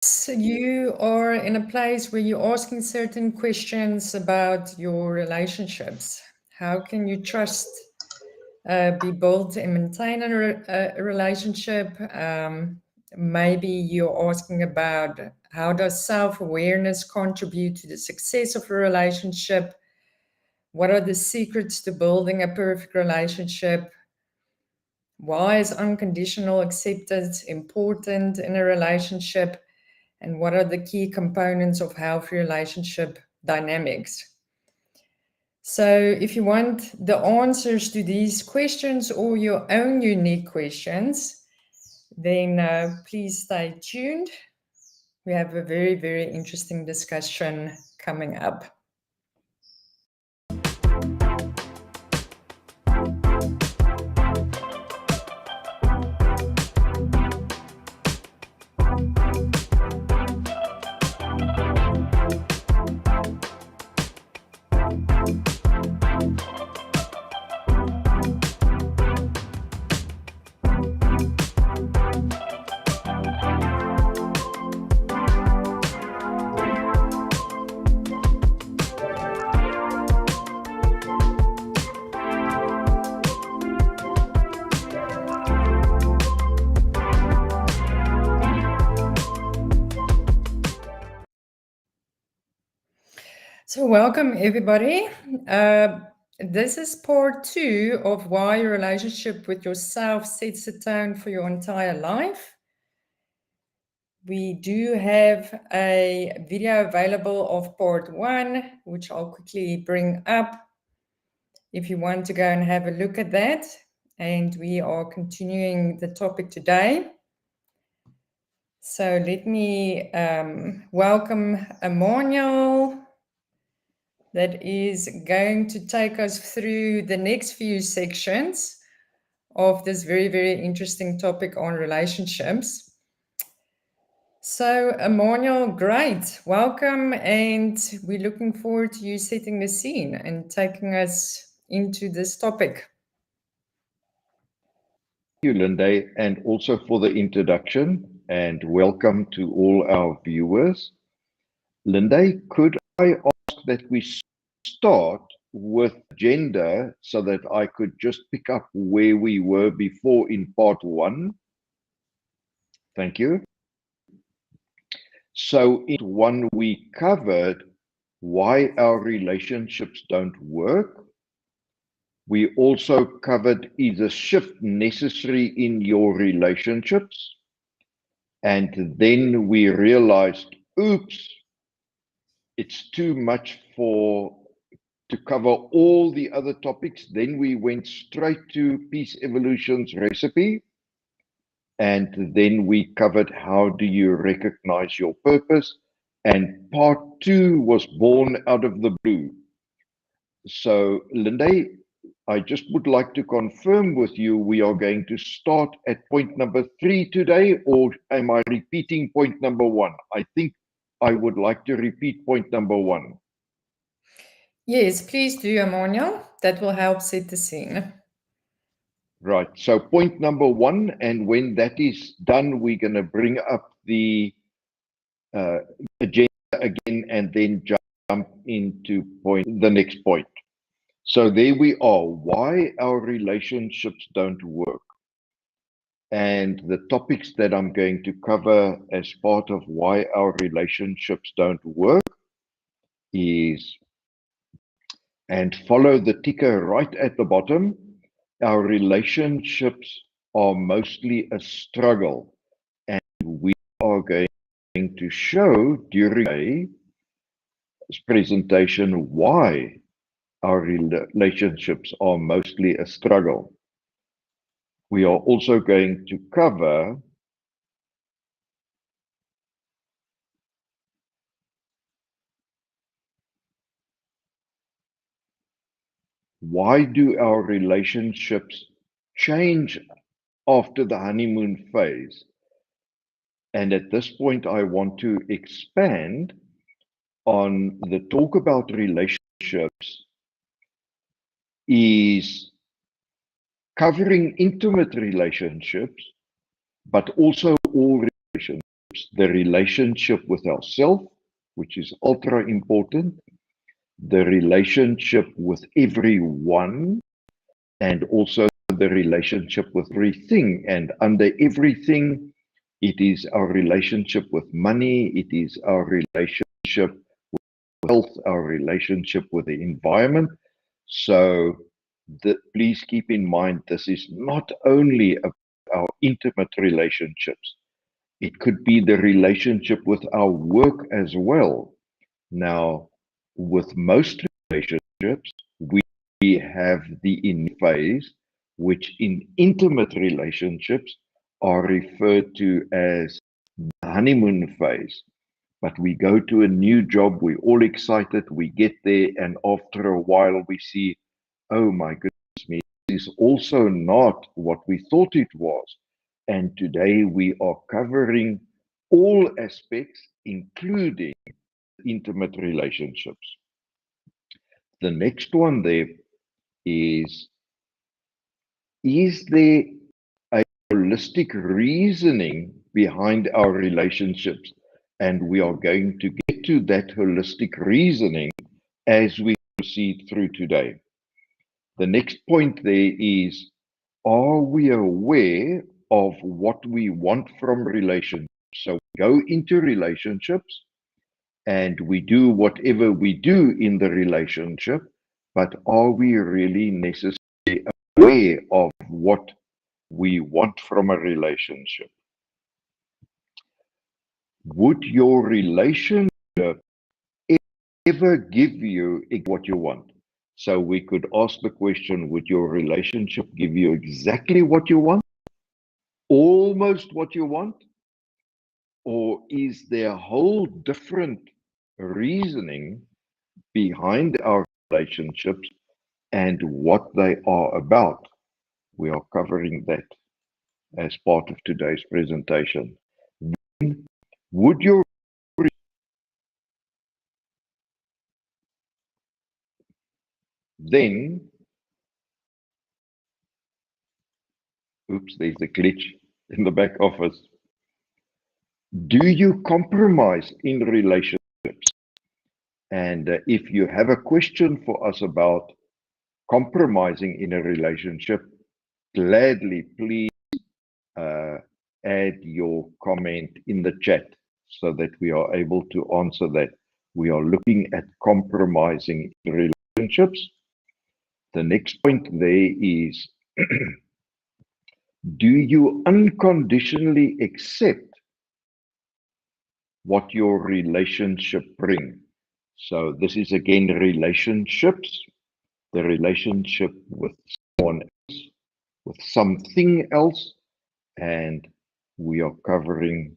you are in a place where you're asking certain questions about your relationships. How can you trust be built and maintain a relationship? Maybe you're asking about how does self-awareness contribute to the success of a relationship? What are the secrets to building a perfect relationship? Why is unconditional acceptance important in a relationship? And what are the key components of healthy relationship dynamics? So if you want the answers to these questions or your own unique questions, then please stay tuned. We have a very, very interesting discussion coming up. So welcome everybody. This is part 2 of why your relationship with yourself sets the tone for your entire life. We do have a video available of part 1, which I'll quickly bring up if you want to go and have a look at that. And we are continuing the topic today. So let me welcome Emmanuel, that is going to take us through the next few sections of this very, very interesting topic on relationships. So Emmanuel, great, welcome, and we're looking forward to you setting the scene and taking us into this topic. Thank you, Linde, and also for the introduction, and welcome to all our viewers. Linde, could I ask that we start with gender so that I could just pick up where we were before in part 1? Thank you. So in 1, we covered why our relationships don't work. We also covered is a shift necessary in your relationships. And then we realized, oops, it's too much to cover all the other topics. Then we went straight to Peace Evolution's recipe. And then we covered how do you recognize your purpose. And part 2 was born out of the blue. So, Linde, I just would like to confirm with you, we are going to start at point number 3 today, or am I repeating point number 1? I think I would like to repeat point number 1. Yes, please do, Emmanuel. That will help set the scene. Right, so point number 1, and when that is done, we're going to bring up the agenda again and then jump into the next point. So there we are, why our relationships don't work. And the topics that I'm going to cover as part of why our relationships don't work is, and follow the ticker right at the bottom, our relationships are mostly a struggle. And we are going to show during this presentation why our relationships are mostly a struggle. We are also going to cover why do our relationships change after the honeymoon phase. And at this point, I want to expand on the talk about relationships is covering intimate relationships, but also all relationships. the relationship with ourselves, which is ultra important, the relationship with everyone, and also the relationship with everything. And under everything, it is our relationship with money, it is our relationship with health, our relationship with the environment. So please keep in mind, this is not only about our intimate relationships, it could be the relationship with our work as well. Now, with most relationships, we have the in phase, which in intimate relationships are referred to as the honeymoon phase. But we go to a new job, we're all excited, we get there, and after a while we see, oh my goodness me, this is also not what we thought it was. And today we are covering all aspects, including intimate relationships. The next one there is there a holistic reasoning behind our relationships? And we are going to get to that holistic reasoning as we proceed through today. The next point there is, are we aware of what we want from relationships? So we go into relationships and we do whatever we do in the relationship, but are we really necessarily aware of what we want from a relationship? Would your relationship ever give you what you want? So we could ask the question, would your relationship give you exactly what you want? Almost what you want? Or is there a whole different reasoning behind our relationships and what they are about? We are covering that as part of today's presentation. Would your then, oops, there's a glitch in the back office. Do you compromise in relationships? And if you have a question for us about compromising in a relationship, gladly please add your comment in the chat so that we are able to answer that. We are looking at compromising in relationships. The next point there is, do you unconditionally accept what your relationship brings? So this is again relationships, the relationship with someone else, with something else, and we are covering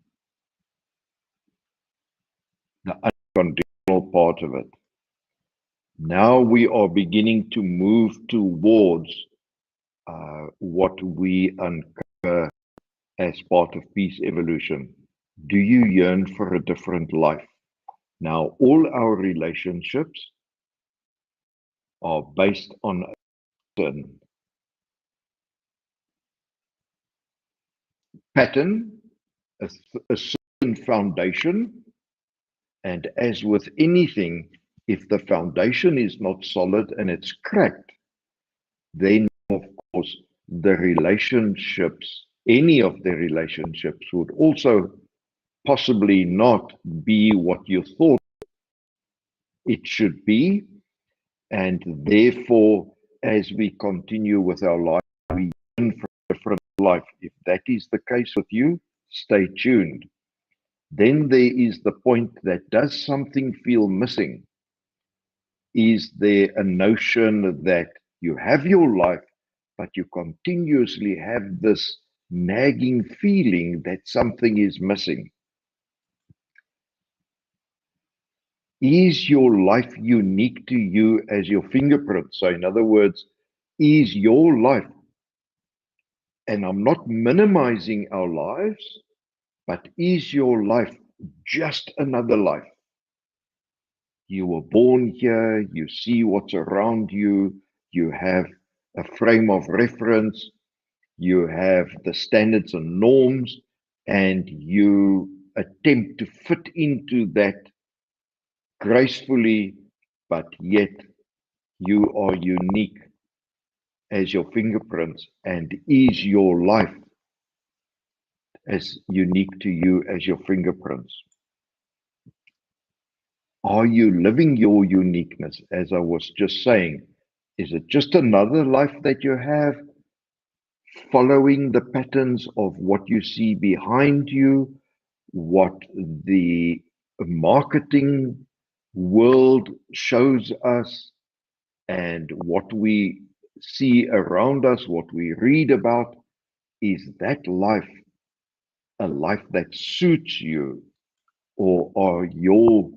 the unconditional part of it. Now we are beginning to move towards what we uncover as part of peace evolution. Do you yearn for a different life? Now, all our relationships are based on a certain pattern, a certain foundation, and as with anything, if the foundation is not solid and it's cracked, then of course the relationships, any of the relationships would also possibly not be what you thought it should be. And therefore, as we continue with our life, we yearn for a different life. If that is the case with you, stay tuned. Then there is the point that does something feel missing? Is there a notion that you have your life, but you continuously have this nagging feeling that something is missing? Is your life unique to you as your fingerprint? So in other words, is your life, and I'm not minimizing our lives, but is your life just another life? You were born here, you see what's around you, you have a frame of reference, you have the standards and norms, and you attempt to fit into that gracefully, but yet you are unique as your fingerprints, and is your life as unique to you as your fingerprints? Are you living your uniqueness? As I was just saying, is it just another life that you have, following the patterns of what you see behind you, what the marketing world shows us, and what we see around us, what we read about? Is that life a life that suits you, or are your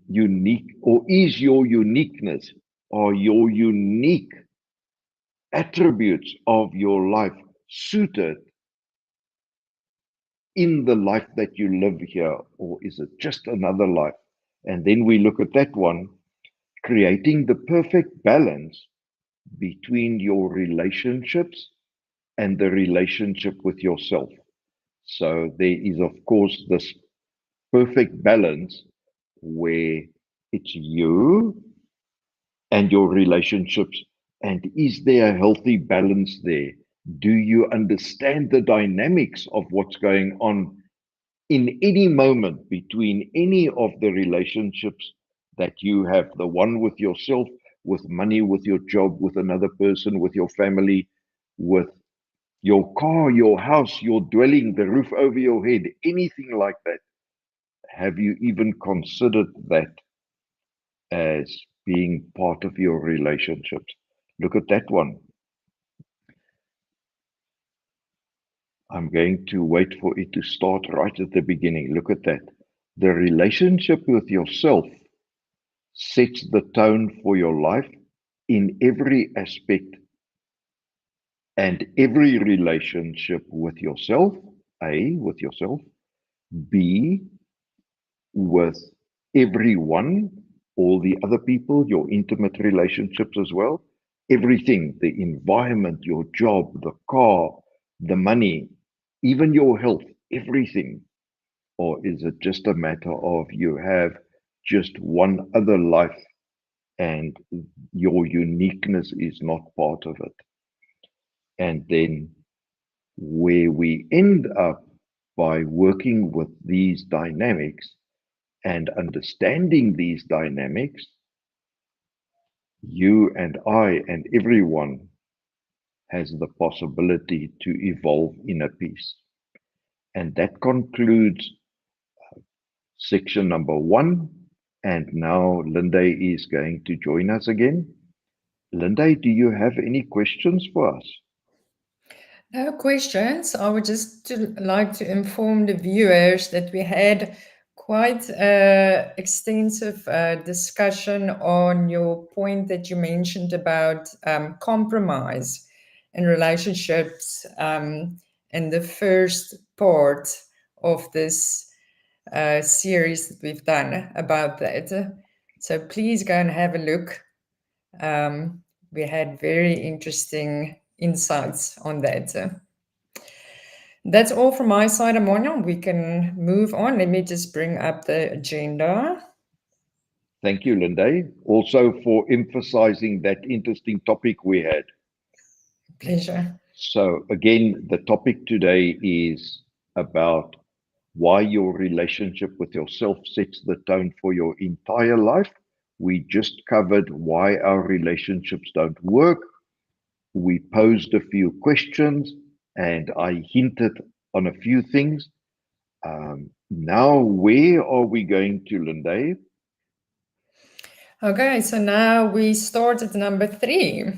unique, or is your uniqueness, are your unique attributes of your life suited in the life that you live here, or is it just another life? And then we look at that one, creating the perfect balance between your relationships and the relationship with yourself. So there is, of course, this perfect balance where it's you and your relationships. And is there a healthy balance there? Do you understand the dynamics of what's going on in any moment between any of the relationships that you have? The one with yourself, with money, with your job, with another person, with your family, with your car, your house, your dwelling, the roof over your head, anything like that. Have you even considered that as being part of your relationships? Look at that one. I'm going to wait for it to start right at the beginning. Look at that. The relationship with yourself sets the tone for your life in every aspect, and every relationship with yourself, A, with yourself, B, with everyone, all the other people, your intimate relationships as well, everything, the environment, your job, the car, the money, even your health, everything? Or is it just a matter of you have just one other life and your uniqueness is not part of it? And then where we end up by working with these dynamics and understanding these dynamics, you and I and everyone has the possibility to evolve inner peace. And that concludes section number 1. And now Linda is going to join us again. Linda, do you have any questions for us? No questions. I would just like to inform the viewers that we had quite extensive discussion on your point that you mentioned about compromise in relationships in the first part of this series that we've done about that. So please go and have a look. We had very interesting insights on that. That's all from my side, Amonia. We can move on. Let me just bring up the agenda. Thank you, Linda, also for emphasizing that interesting topic we had. Pleasure. So again, the topic today is about why your relationship with yourself sets the tone for your entire life. We just covered why our relationships don't work. We posed a few questions and I hinted on a few things. Now, where are we going to, Linda? Okay, so now we start at number 3.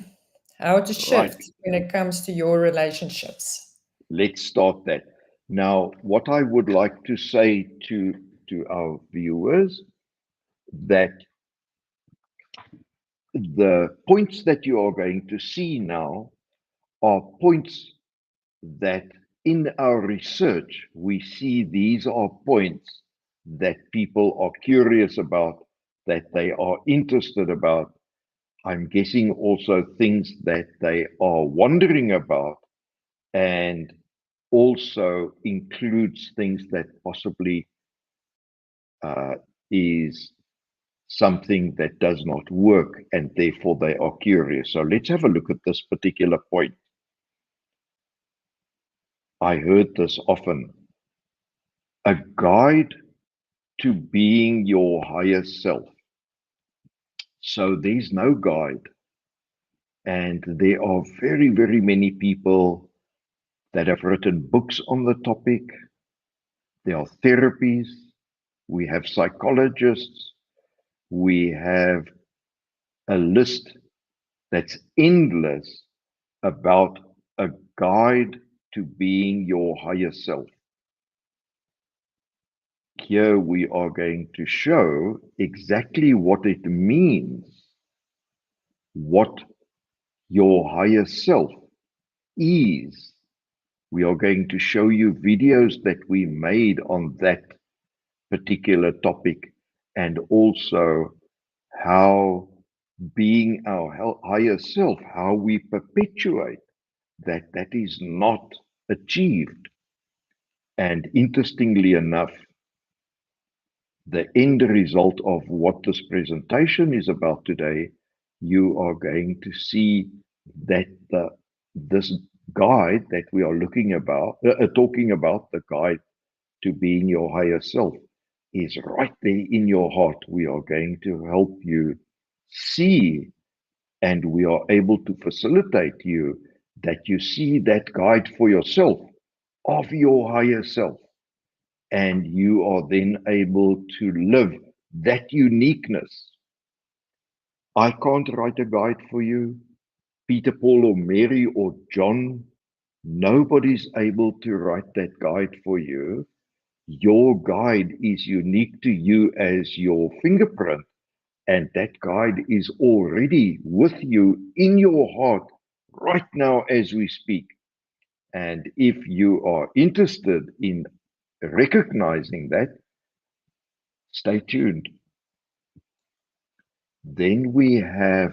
How to Right. shift when it comes to your relationships. Let's start that. Now, what I would like to say to our viewers, that the points that you are going to see now are points that in our research, we see these are points that people are curious about, that they are interested about. I'm guessing also things that they are wondering about. And also includes things that possibly uh, is something that does not work, and therefore they are curious. So let's have a look at this particular point. I heard this often. A guide to being your higher self. So there's no guide. And there are very, very many people that have written books on the topic. There are therapies. We have psychologists. We have a list that's endless about a guide to being your higher self. Here we are going to show exactly what it means, what your higher self is. We are going to show you videos that we made on that particular topic, and also how being our higher self, how we perpetuate that is not achieved. And interestingly enough, the end result of what this presentation is about today, you are going to see that this guide that we are talking about, the guide to being your higher self, is right there in your heart. We are going to help you see, and we are able to facilitate you that you see that guide for yourself of your higher self. And you are then able to live that uniqueness. I can't write a guide for you. Peter, Paul, or Mary, or John, nobody's able to write that guide for you. Your guide is unique to you as your fingerprint, and that guide is already with you in your heart right now as we speak. And if you are interested in recognizing that, stay tuned. Then we have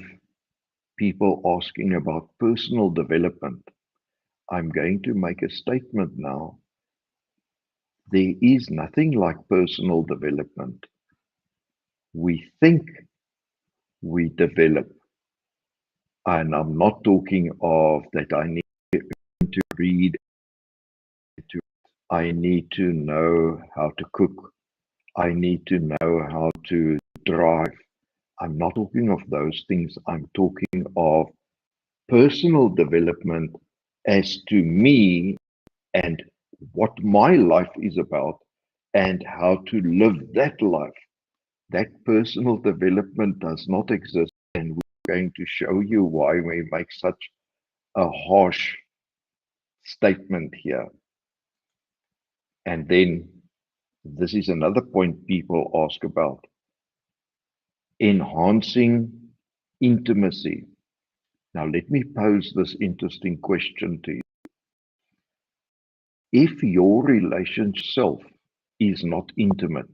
people asking about personal development. I'm going to make a statement now. There is nothing like personal development. We think we develop. And I'm not talking of that I need to read, I need to know how to cook, I need to know how to drive. I'm not talking of those things. I'm talking of personal development as to me and what my life is about and how to live that life. That personal development does not exist, and we're going to show you why we make such a harsh statement here. And then this is another point people ask about: enhancing intimacy. Now, let me pose this interesting question to you. If your relationship self is not intimate,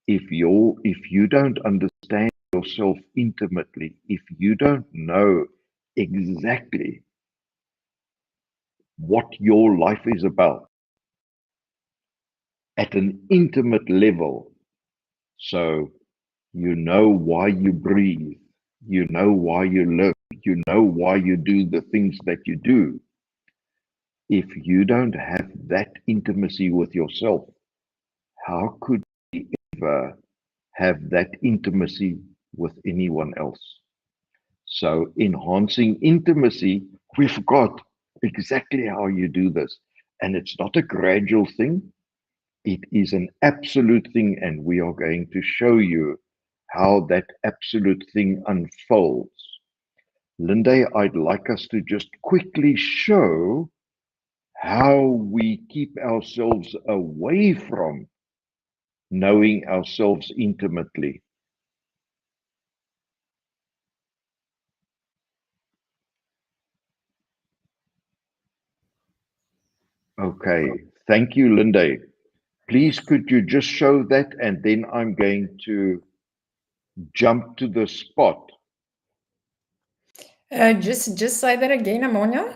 if you don't understand yourself intimately, if you don't know exactly what your life is about at an intimate level, so you know why you breathe, you know why you live, you know why you do the things that you do. If you don't have that intimacy with yourself, how could you ever have that intimacy with anyone else? So, enhancing intimacy, we forgot exactly how you do this. And it's not a gradual thing, it is an absolute thing. And we are going to show you how that absolute thing unfolds. Linde, I'd like us to just quickly show how we keep ourselves away from knowing ourselves intimately. Okay, thank you, Linde. Please, could you just show that, and then I'm going to jump to the spot. Just say that again, Amonia.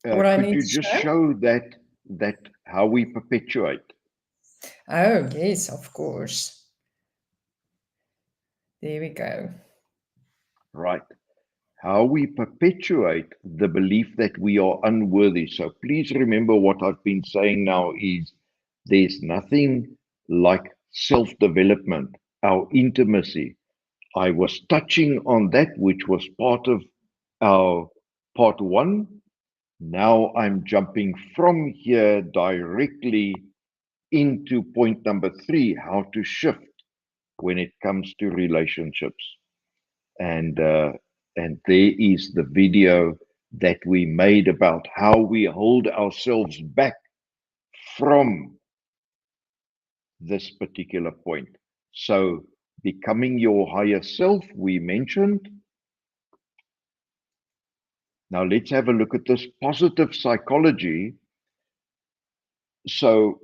What I Could need you to just show? show that how we perpetuate? Oh, yes, of course. There we go. Right. How we perpetuate the belief that we are unworthy. So please remember what I've been saying now is there's nothing like self-development, our intimacy. I was touching on that, which was part of our part one. Now I'm jumping from here directly into point number three, how to shift when it comes to relationships. And and there is the video that we made about how we hold ourselves back from this particular point. So becoming your higher self, we mentioned. Now let's have a look at this positive psychology. So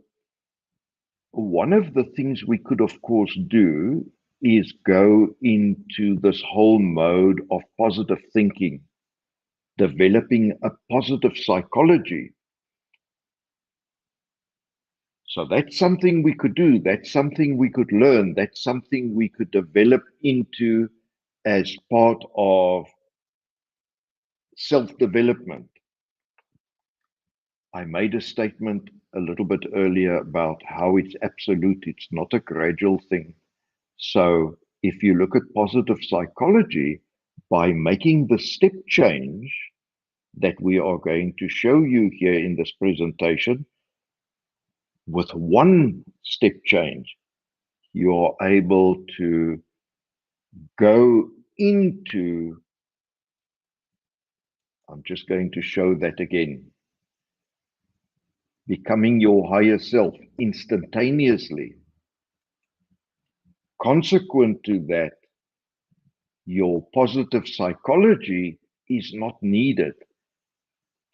one of the things we could, of course, do is go into this whole mode of positive thinking, developing a positive psychology. So that's something we could do. That's something we could learn. That's something we could develop into as part of self-development. I made a statement a little bit earlier about how it's absolute. It's not a gradual thing. So if you look at positive psychology, by making the step change that we are going to show you here in this presentation, with one step change, you are able to go into, I'm just going to show that again, becoming your higher self instantaneously. Consequent to that, your positive psychology is not needed.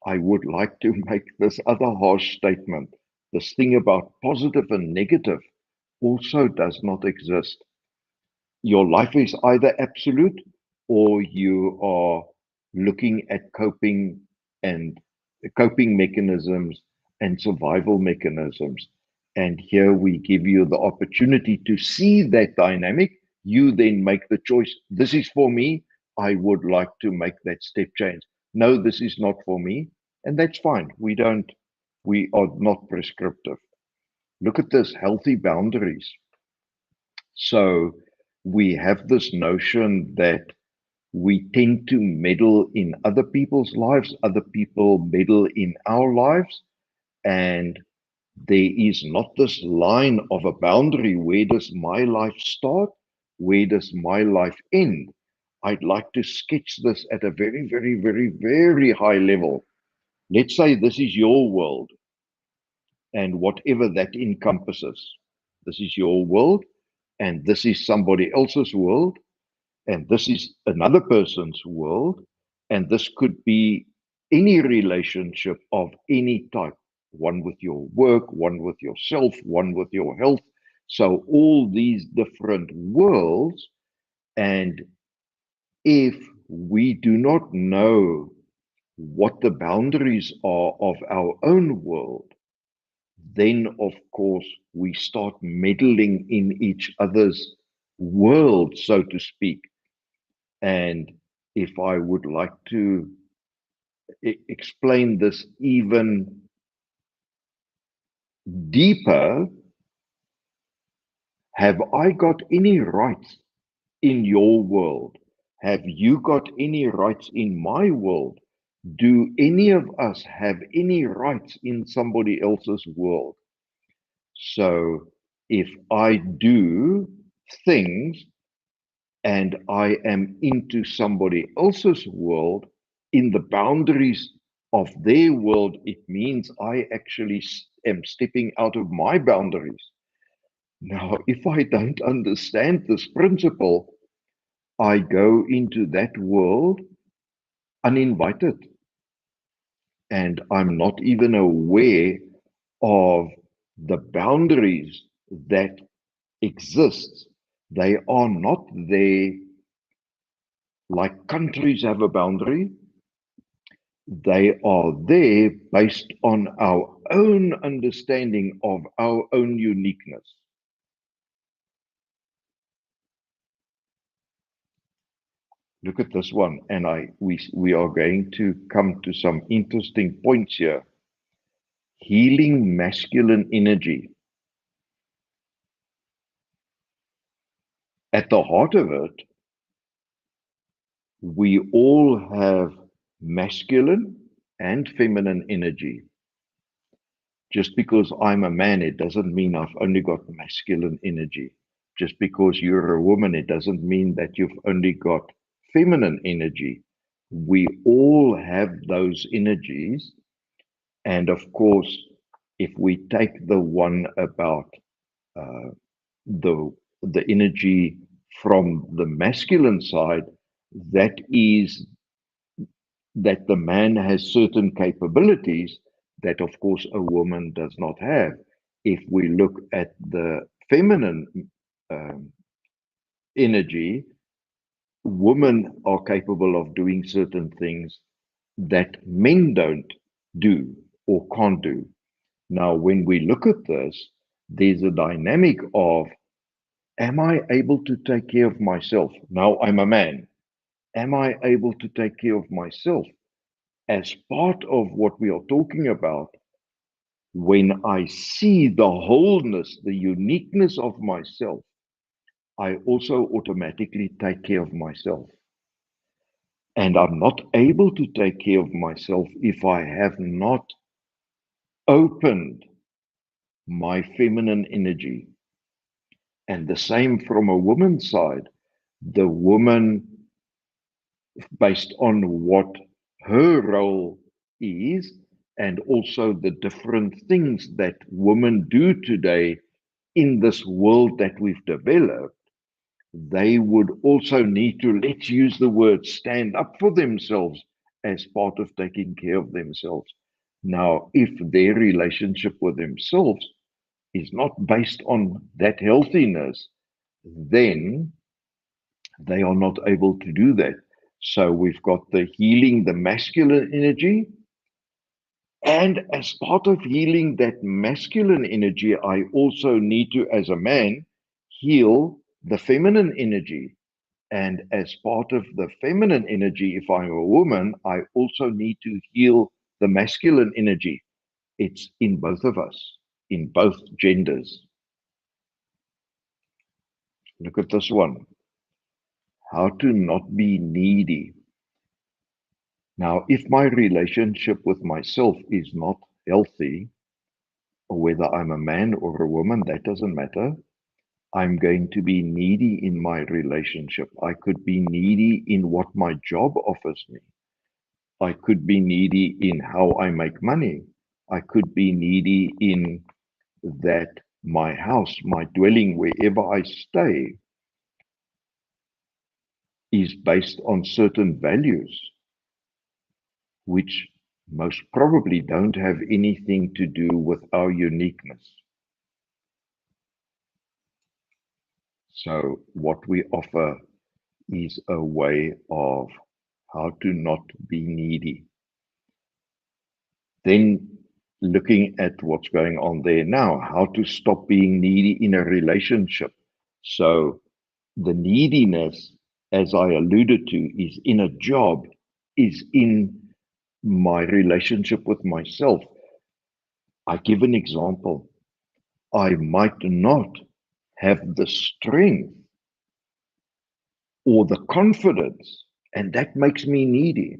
I would like to make this other harsh statement. This thing about positive and negative also does not exist. Your life is either absolute or you are looking at and coping mechanisms and survival mechanisms. And here we give you the opportunity to see that dynamic. You then make the choice. This is for me. I would like to make that step change. No, this is not for me. And that's fine. We are not prescriptive. Look at this, healthy boundaries. So we have this notion that we tend to meddle in other people's lives, other people meddle in our lives, and there is not this line of a boundary. Where does my life start? Where does my life end? I'd like to sketch this at a very, very, very, very high level. Let's say this is your world and whatever that encompasses. This is your world, and this is somebody else's world, and this is another person's world, and this could be any relationship of any type, one with your work, one with yourself, one with your health. So all these different worlds, and if we do not know what the boundaries are of our own world, then of course we start meddling in each other's world, so to speak. And if I would like to explain this even deeper, have I got any rights in your world? Have you got any rights in my world? Do any of us have any rights in somebody else's world? So if I do things and I am into somebody else's world, in the boundaries of their world, it means I actually am stepping out of my boundaries. Now, if I don't understand this principle, I go into that world uninvited, and I'm not even aware of the boundaries that exist. They are not there like countries have a boundary. They are there based on our own understanding of our own uniqueness. Look at this one, and we are going to come to some interesting points here. Healing masculine energy. At the heart of it, we all have masculine and feminine energy. Just because I'm a man, it doesn't mean I've only got masculine energy. Just because you're a woman, it doesn't mean that you've only got feminine energy. We all have those energies. And of course, if we take the one about uh, the energy from the masculine side, that is that the man has certain capabilities that, of course, a woman does not have. If we look at the feminine um, energy, women are capable of doing certain things that men don't do or can't do. Now, when we look at this, there's a dynamic of, am I able to take care of myself? Now I'm a man. Am I able to take care of myself? As part of what we are talking about, when I see the wholeness, the uniqueness of myself, I also automatically take care of myself. And I'm not able to take care of myself if I have not opened my feminine energy. And the same from a woman's side. The woman, based on what her role is, and also the different things that women do today in this world that we've developed, they would also need to, let's use the word, stand up for themselves as part of taking care of themselves. Now, if their relationship with themselves is not based on that healthiness, then they are not able to do that. So we've got the healing, the masculine energy. And as part of healing that masculine energy, I also need to, as a man, heal the feminine energy. And as part of the feminine energy, if I'm a woman, I also need to heal the masculine energy. It's in both of us, in both genders. Look at this one. How to not be needy. Now, if my relationship with myself is not healthy, or whether I'm a man or a woman, that doesn't matter. I'm going to be needy in my relationship. I could be needy in what my job offers me. I could be needy in how I make money. I could be needy in that my house, my dwelling, wherever I stay, is based on certain values, which most probably don't have anything to do with our uniqueness. So, what we offer is a way of how to not be needy. Then, looking at what's going on there now, how to stop being needy in a relationship. So, the neediness, as I alluded to, is in a job, is in my relationship with myself. I give an example. I might not have the strength or the confidence, and that makes me needy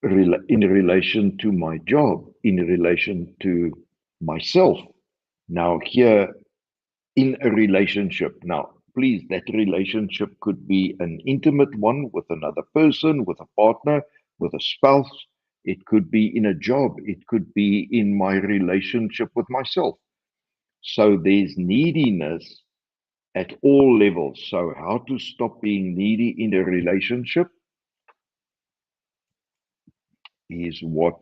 in relation to my job, in relation to myself. Now, here in a relationship, now, please, that relationship could be an intimate one with another person, with a partner, with a spouse. It could be in a job. It could be in my relationship with myself. So there's neediness at all levels. So, how to stop being needy in a relationship is what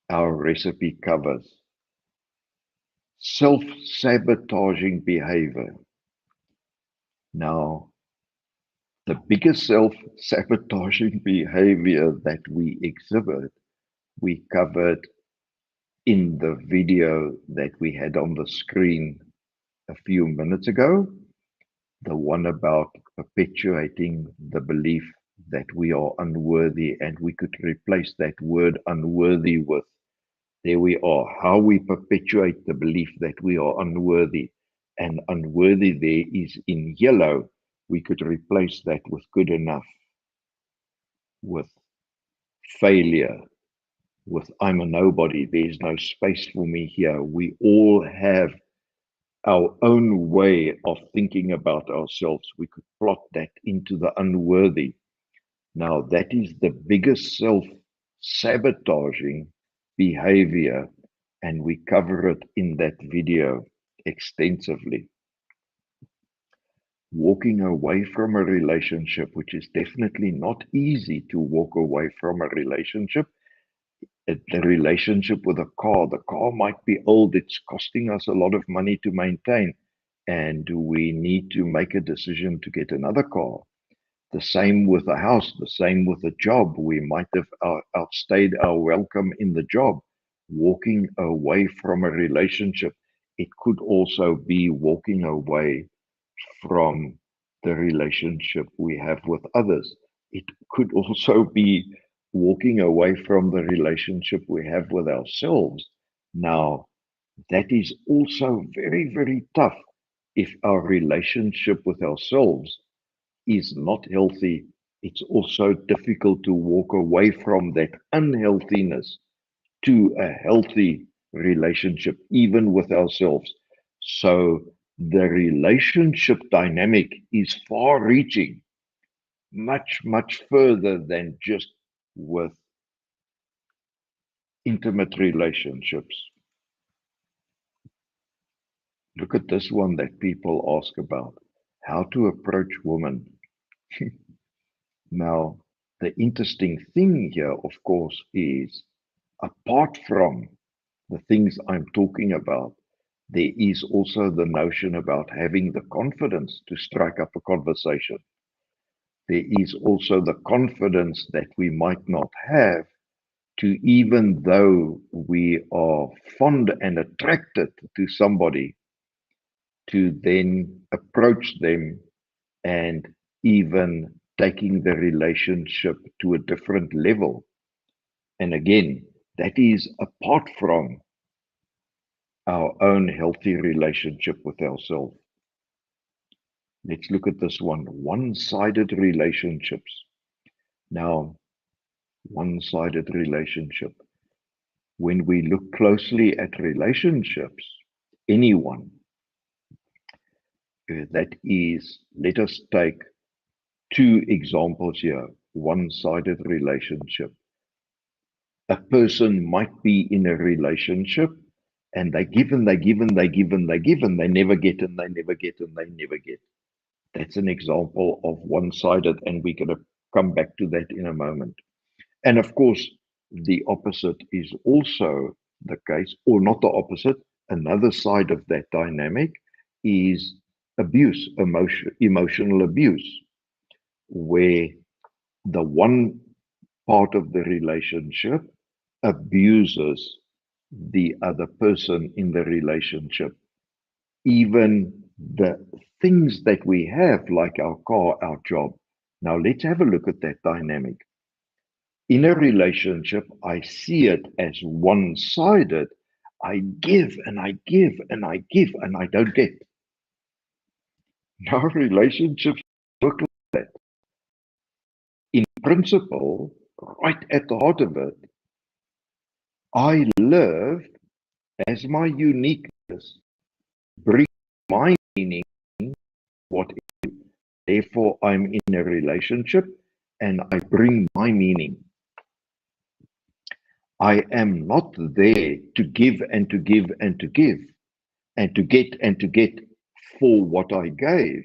our recipe covers. Self sabotaging behavior. Now, The biggest self-sabotaging behavior that we exhibit, we covered in the video that we had on the screen a few minutes ago, the one about perpetuating the belief that we are unworthy, and we could replace that word unworthy with, there we are, how we perpetuate the belief that we are unworthy. And unworthy there is in yellow. We could replace that with good enough, with failure, with I'm a nobody. There's no space for me here. We all have our own way of thinking about ourselves. We could plot that into the unworthy. Now, that is the biggest self sabotaging behavior, and we cover it in that video extensively. Walking away from a relationship, which is definitely not easy to walk away from a relationship. The relationship with a car, the car might be old, it's costing us a lot of money to maintain, and we need to make a decision to get another car. The same with a house, the same with a job. We might have outstayed our welcome in the job. Walking away from a relationship, it could also be walking away from the relationship we have with others. It could also be walking away from the relationship we have with ourselves. Now, that is also very, very tough if our relationship with ourselves is not healthy. It's also difficult to walk away from that unhealthiness to a healthy relationship, even with ourselves. So the relationship dynamic is far reaching, much, much further than just with intimate relationships. Look at this one that people ask about, how to approach women. Now, the interesting thing here, of course, is apart from the things I'm talking about, there is also the notion about having the confidence to strike up a conversation. There is also the confidence that we might not have to, even though we are fond and attracted to somebody, to then approach them and even taking the relationship to a different level. And again, that is apart from our own healthy relationship with ourselves. Let's look at this one, one-sided relationships. Now, one-sided relationship. When we look closely at relationships, anyone, that is, let us take two examples here, one-sided relationship. A person might be in a relationship and they give and they give and they give and they give and they never get and they never get and they never get. That's an example of one-sided, and we're going to come back to that in a moment. And of course, the opposite is also the case, or not the opposite. Another side of that dynamic is abuse, emotional abuse, where the one part of the relationship abuses the other person in the relationship. Even the things that we have, like our car, our job. Now, let's have a look at that dynamic. In a relationship, I see it as one sided. I give and I give and I give and I don't get. Now, relationships work like that. In principle, right at the heart of it, I live as my uniqueness, bring my meaning, what therefore I'm in a relationship and I bring my meaning. I am not there to give and to give and to give and to get for what I gave.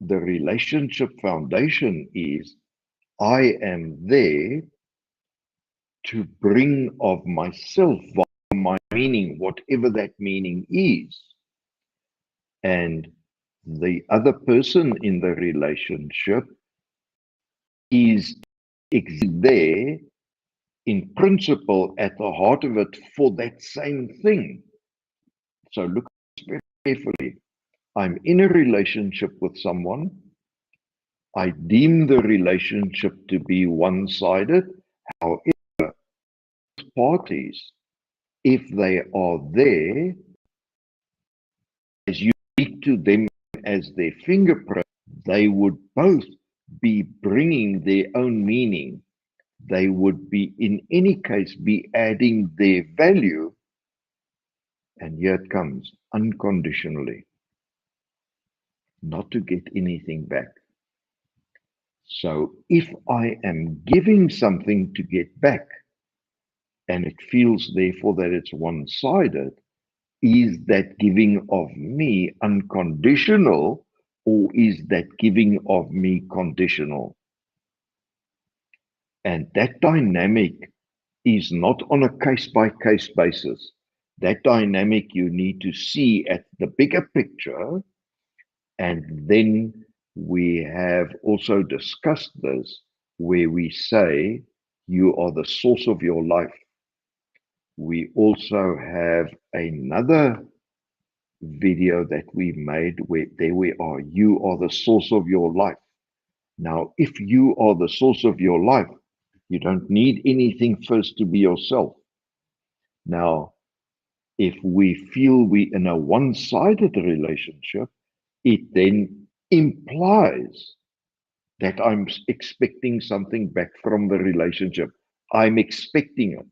The relationship foundation is I am there to bring of myself my meaning, whatever that meaning is. And the other person in the relationship is there in principle at the heart of it for that same thing. So look very carefully. I'm in a relationship with someone. I deem the relationship to be one-sided. However, parties, if they are there, as unique to them as their fingerprint, they would both be bringing their own meaning. They would be, in any case, be adding their value. And here it comes, unconditionally, not to get anything back. So if I am giving something to get back, and it feels therefore that it's one-sided, is that giving of me unconditional, or is that giving of me conditional? And that dynamic is not on a case-by-case basis. That dynamic you need to see at the bigger picture. And then we have also discussed this, where we say, you are the source of your life. We also have another video that we made where there we are, you are the source of your life. Now, if you are the source of your life, you don't need anything first to be yourself. Now, if we feel we in a one-sided relationship, it then implies that I'm expecting something back from the relationship. I'm expecting it.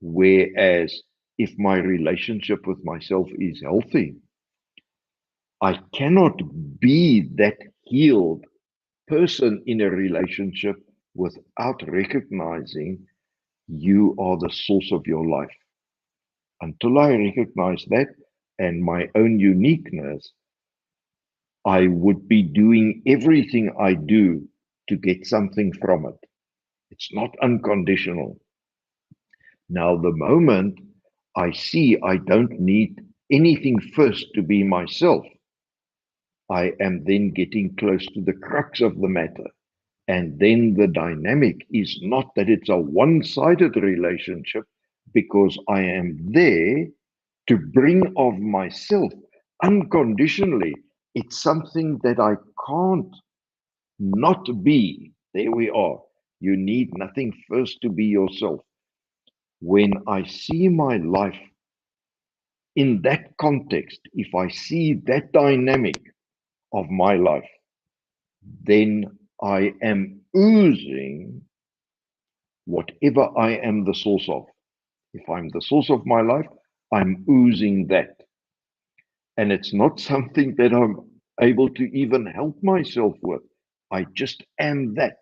Whereas if my relationship with myself is healthy, I cannot be that healed person in a relationship without recognizing you are the source of your life. Until I recognize that and my own uniqueness, I would be doing everything I do to get something from it. It's not unconditional. Now, the moment I see I don't need anything first to be myself, I am then getting close to the crux of the matter. And then the dynamic is not that it's a one-sided relationship, because I am there to bring of myself unconditionally. It's something that I can't not be. There we are. You need nothing first to be yourself. When I see my life in that context, if I see that dynamic of my life, then I am oozing whatever I am the source of. If I'm the source of my life, I'm oozing that. And it's not something that I'm able to even help myself with. I just am that.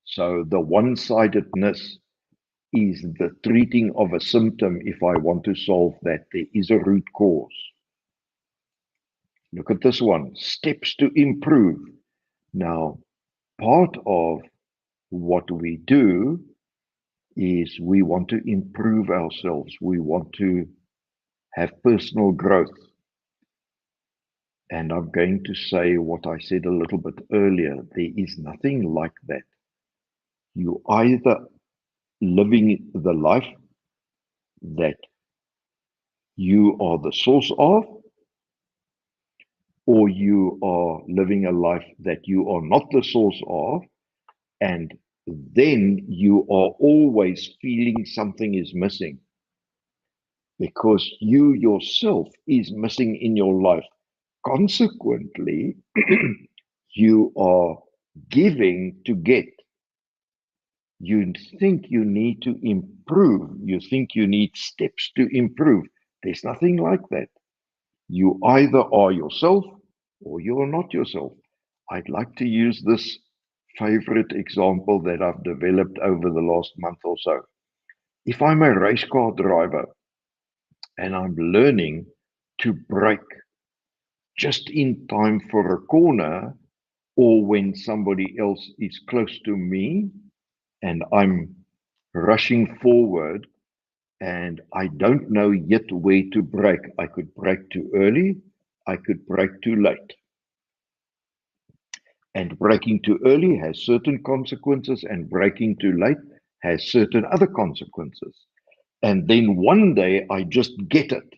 So the one-sidedness is the treating of a symptom. If I want to solve that, there is a root cause. Look at this one, steps to improve. Now, part of what we do is we want to improve ourselves. We want to have personal growth. And I'm going to say what I said a little bit earlier. There is nothing like that. You either living the life that you are the source of, or you are living a life that you are not the source of, and then you are always feeling something is missing, because you yourself is missing in your life. Consequently, you are giving to get. You think you need to improve. You think you need steps to improve. There's nothing like that. You either are yourself or you are not yourself. I'd like to use this favorite example that I've developed over the last month or so. If I'm a race car driver and I'm learning to brake just in time for a corner, or when somebody else is close to me and I'm rushing forward, and I don't know yet where to break. I could break too early, I could break too late. And breaking too early has certain consequences, and breaking too late has certain other consequences. And then one day I just get it,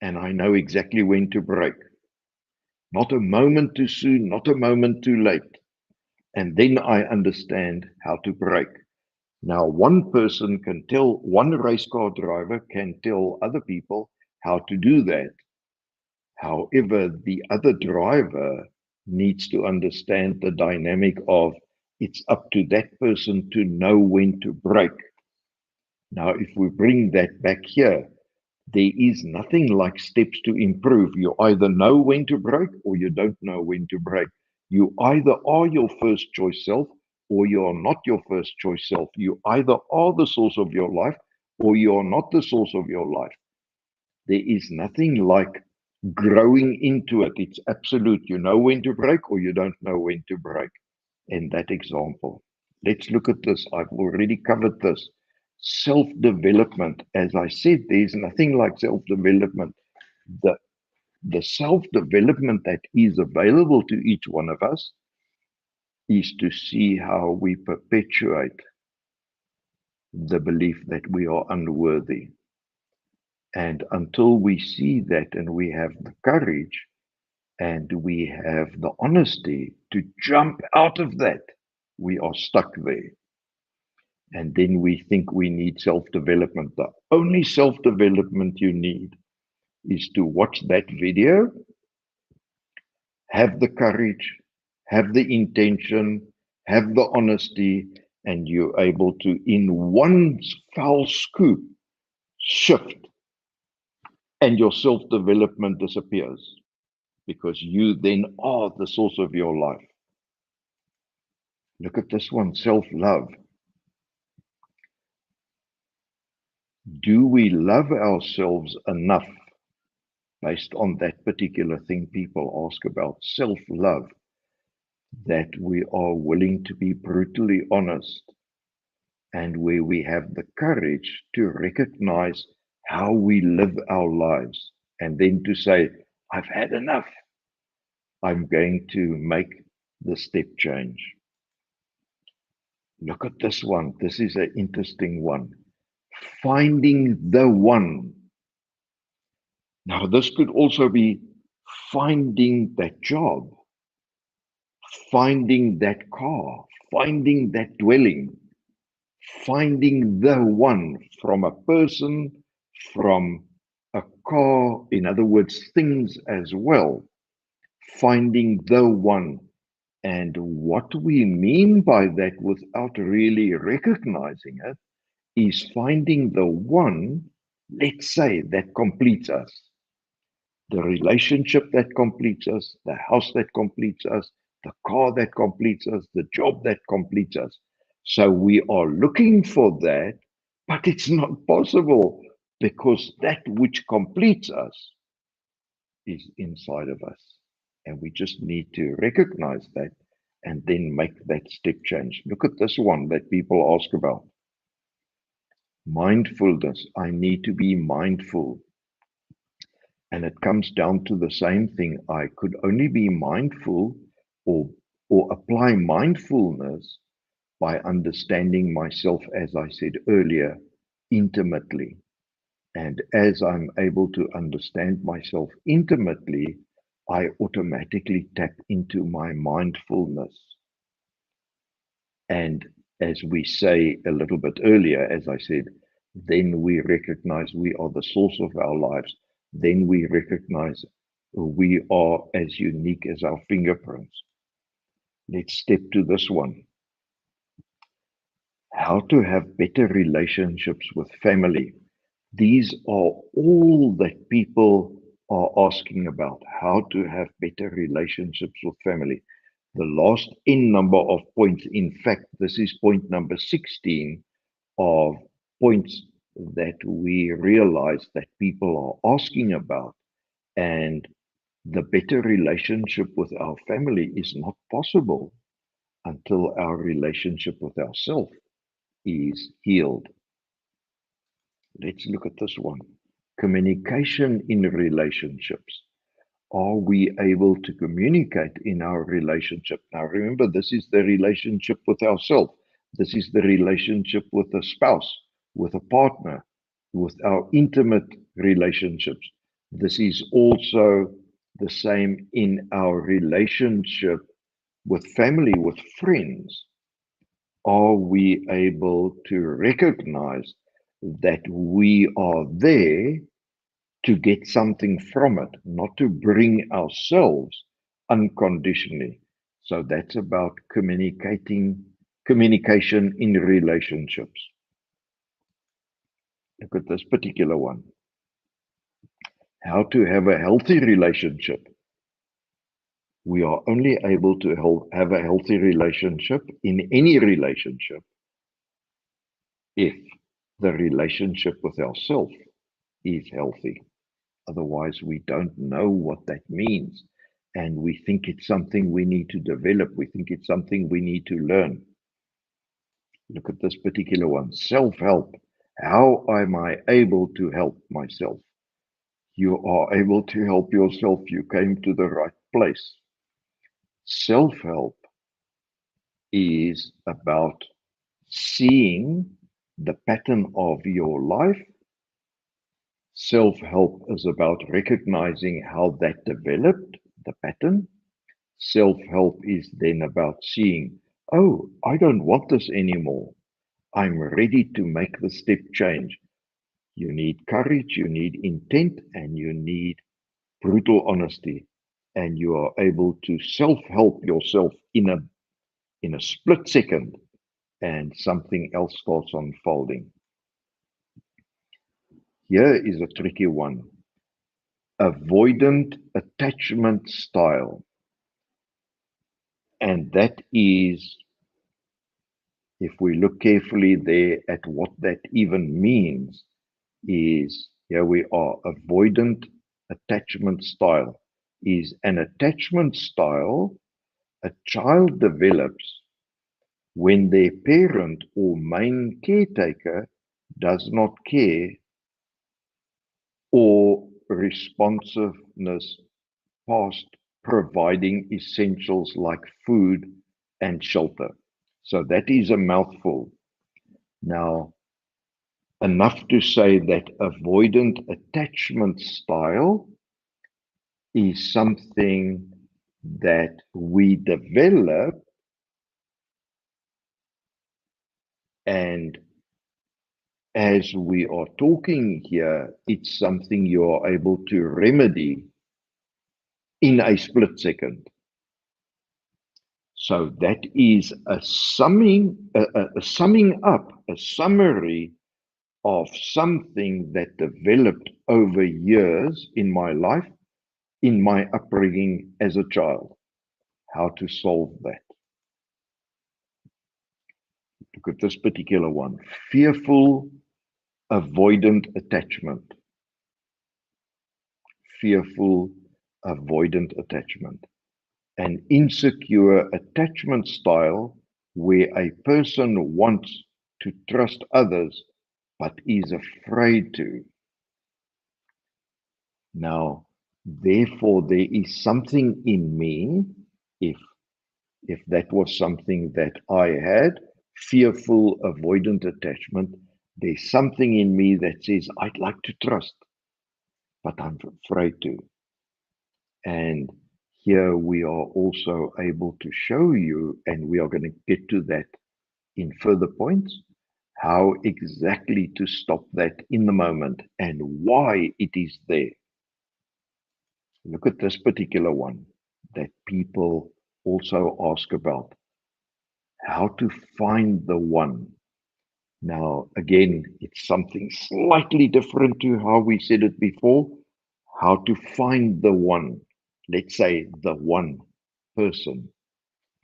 and I know exactly when to break. Not a moment too soon, not a moment too late. And then I understand how to break. Now, one person can tell, one race car driver can tell other people how to do that. However, the other driver needs to understand the dynamic of it's up to that person to know when to break. Now, if we bring that back here, there is nothing like steps to improve. You either know when to break or you don't know when to break. You either are your first choice self or you are not your first choice self. You either are the source of your life or you are not the source of your life. There is nothing like growing into it. It's absolute. You know when to break or you don't know when to break. In that example, let's look at this. I've already covered this. Self development. As I said, there's nothing like self development. The, the self development that is available to each one of us is to see how we perpetuate the belief that we are unworthy. And until we see that and we have the courage and we have the honesty to jump out of that, we are stuck there. And then we think we need self development. The only self development you need is to watch that video, have the courage, have the intention, have the honesty, and you're able to, in one foul scoop, shift, and your self development disappears because you then are the source of your life. Look at this one, self love. Do we love ourselves enough based on that particular thing people ask about self love that we are willing to be brutally honest and where we have the courage to recognize how we live our lives and then to say, I've had enough. I'm going to make the step change. Look at this one. This is an interesting one. Finding the one. Now, this could also be finding that job, finding that car, finding that dwelling, finding the one from a person, from a car, in other words, things as well, finding the one. And what we mean by that without really recognizing it is finding the one, let's say, that completes us. The relationship that completes us, the house that completes us, the car that completes us, the job that completes us. So we are looking for that, but it's not possible because that which completes us is inside of us. And we just need to recognize that and then make that step change. Look at this one that people ask about. Mindfulness. I need to be mindful. And it comes down to the same thing. I could only be mindful or, or apply mindfulness by understanding myself, as I said earlier, intimately. And as I'm able to understand myself intimately, I automatically tap into my mindfulness. And as we say a little bit earlier, as I said, then we recognize we are the source of our lives. Then we recognize we are as unique as our fingerprints. Let's step to this one. How to have better relationships with family. These are all that people are asking about, how to have better relationships with family. The last N number of points, in fact, this is point number 16 of points that we realize that people are asking about. And the better relationship with our family is not possible until our relationship with ourselves is healed. Let's look at this one. Communication in relationships. Are we able to communicate in our relationship? Now, remember, this is the relationship with ourselves. This is the relationship with a spouse, with a partner, with our intimate relationships. This is also the same in our relationship with family, with friends. Are we able to recognize that we are there to get something from it, not to bring ourselves unconditionally? So that's about communication in relationships. Look at this particular one. How to have a healthy relationship. We are only able to have a healthy relationship in any relationship if the relationship with ourselves is healthy. Otherwise, we don't know what that means. And we think it's something we need to develop. We think it's something we need to learn. Look at this particular one. Self-help. How am I able to help myself? You are able to help yourself. You came to the right place. Self-help is about seeing the pattern of your life. Self-help is about recognizing how that developed, the pattern. Self-help is then about seeing, oh, I don't want this anymore. I'm ready to make the step change. You need courage, you need intent, and you need brutal honesty. And you are able to self-help yourself in a split second, and something else starts unfolding. Here is a tricky one. Avoidant attachment style. And that is, if we look carefully there at what that even means, is here we are. Avoidant attachment style is an attachment style a child develops when their parent or main caretaker does not care or responsiveness past providing essentials like food and shelter. So that is a mouthful. Now, enough to say that avoidant attachment style is something that we develop, and as we are talking here, it's something you are able to remedy in a split second. So that is a summing up, a summary of something that developed over years in my life, in my upbringing as a child. How to solve that? Look at this particular one. Fearful, avoidant attachment. Fearful, avoidant attachment. An insecure attachment style where a person wants to trust others but is afraid to. Now, therefore, there is something in me, if if that was something that I had, fearful, avoidant attachment, there's something in me that says, I'd like to trust, but I'm afraid to. And here we are also able to show you, and we are going to get to that in further points, how exactly to stop that in the moment and why it is there. Look at this particular one that people also ask about. How to find the one. Now, again, it's something slightly different to how we said it before. How to find the one. Let's say the one person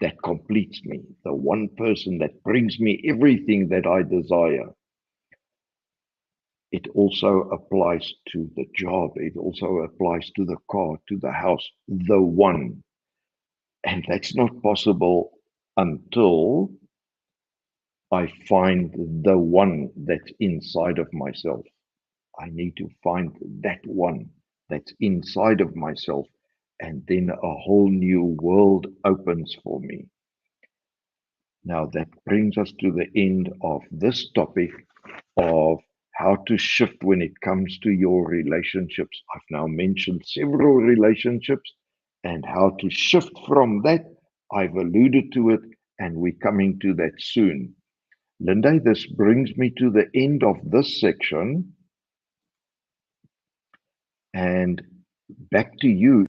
that completes me, the one person that brings me everything that I desire. It also applies to the job. It also applies to the car, to the house, the one. And that's not possible until I find the one that's inside of myself. I need to find that one that's inside of myself, and then a whole new world opens for me. Now, that brings us to the end of this topic of how to shift when it comes to your relationships. I've now mentioned several relationships and how to shift from that. I've alluded to it, and we're coming to that soon. Linda, this brings me to the end of this section, and back to you.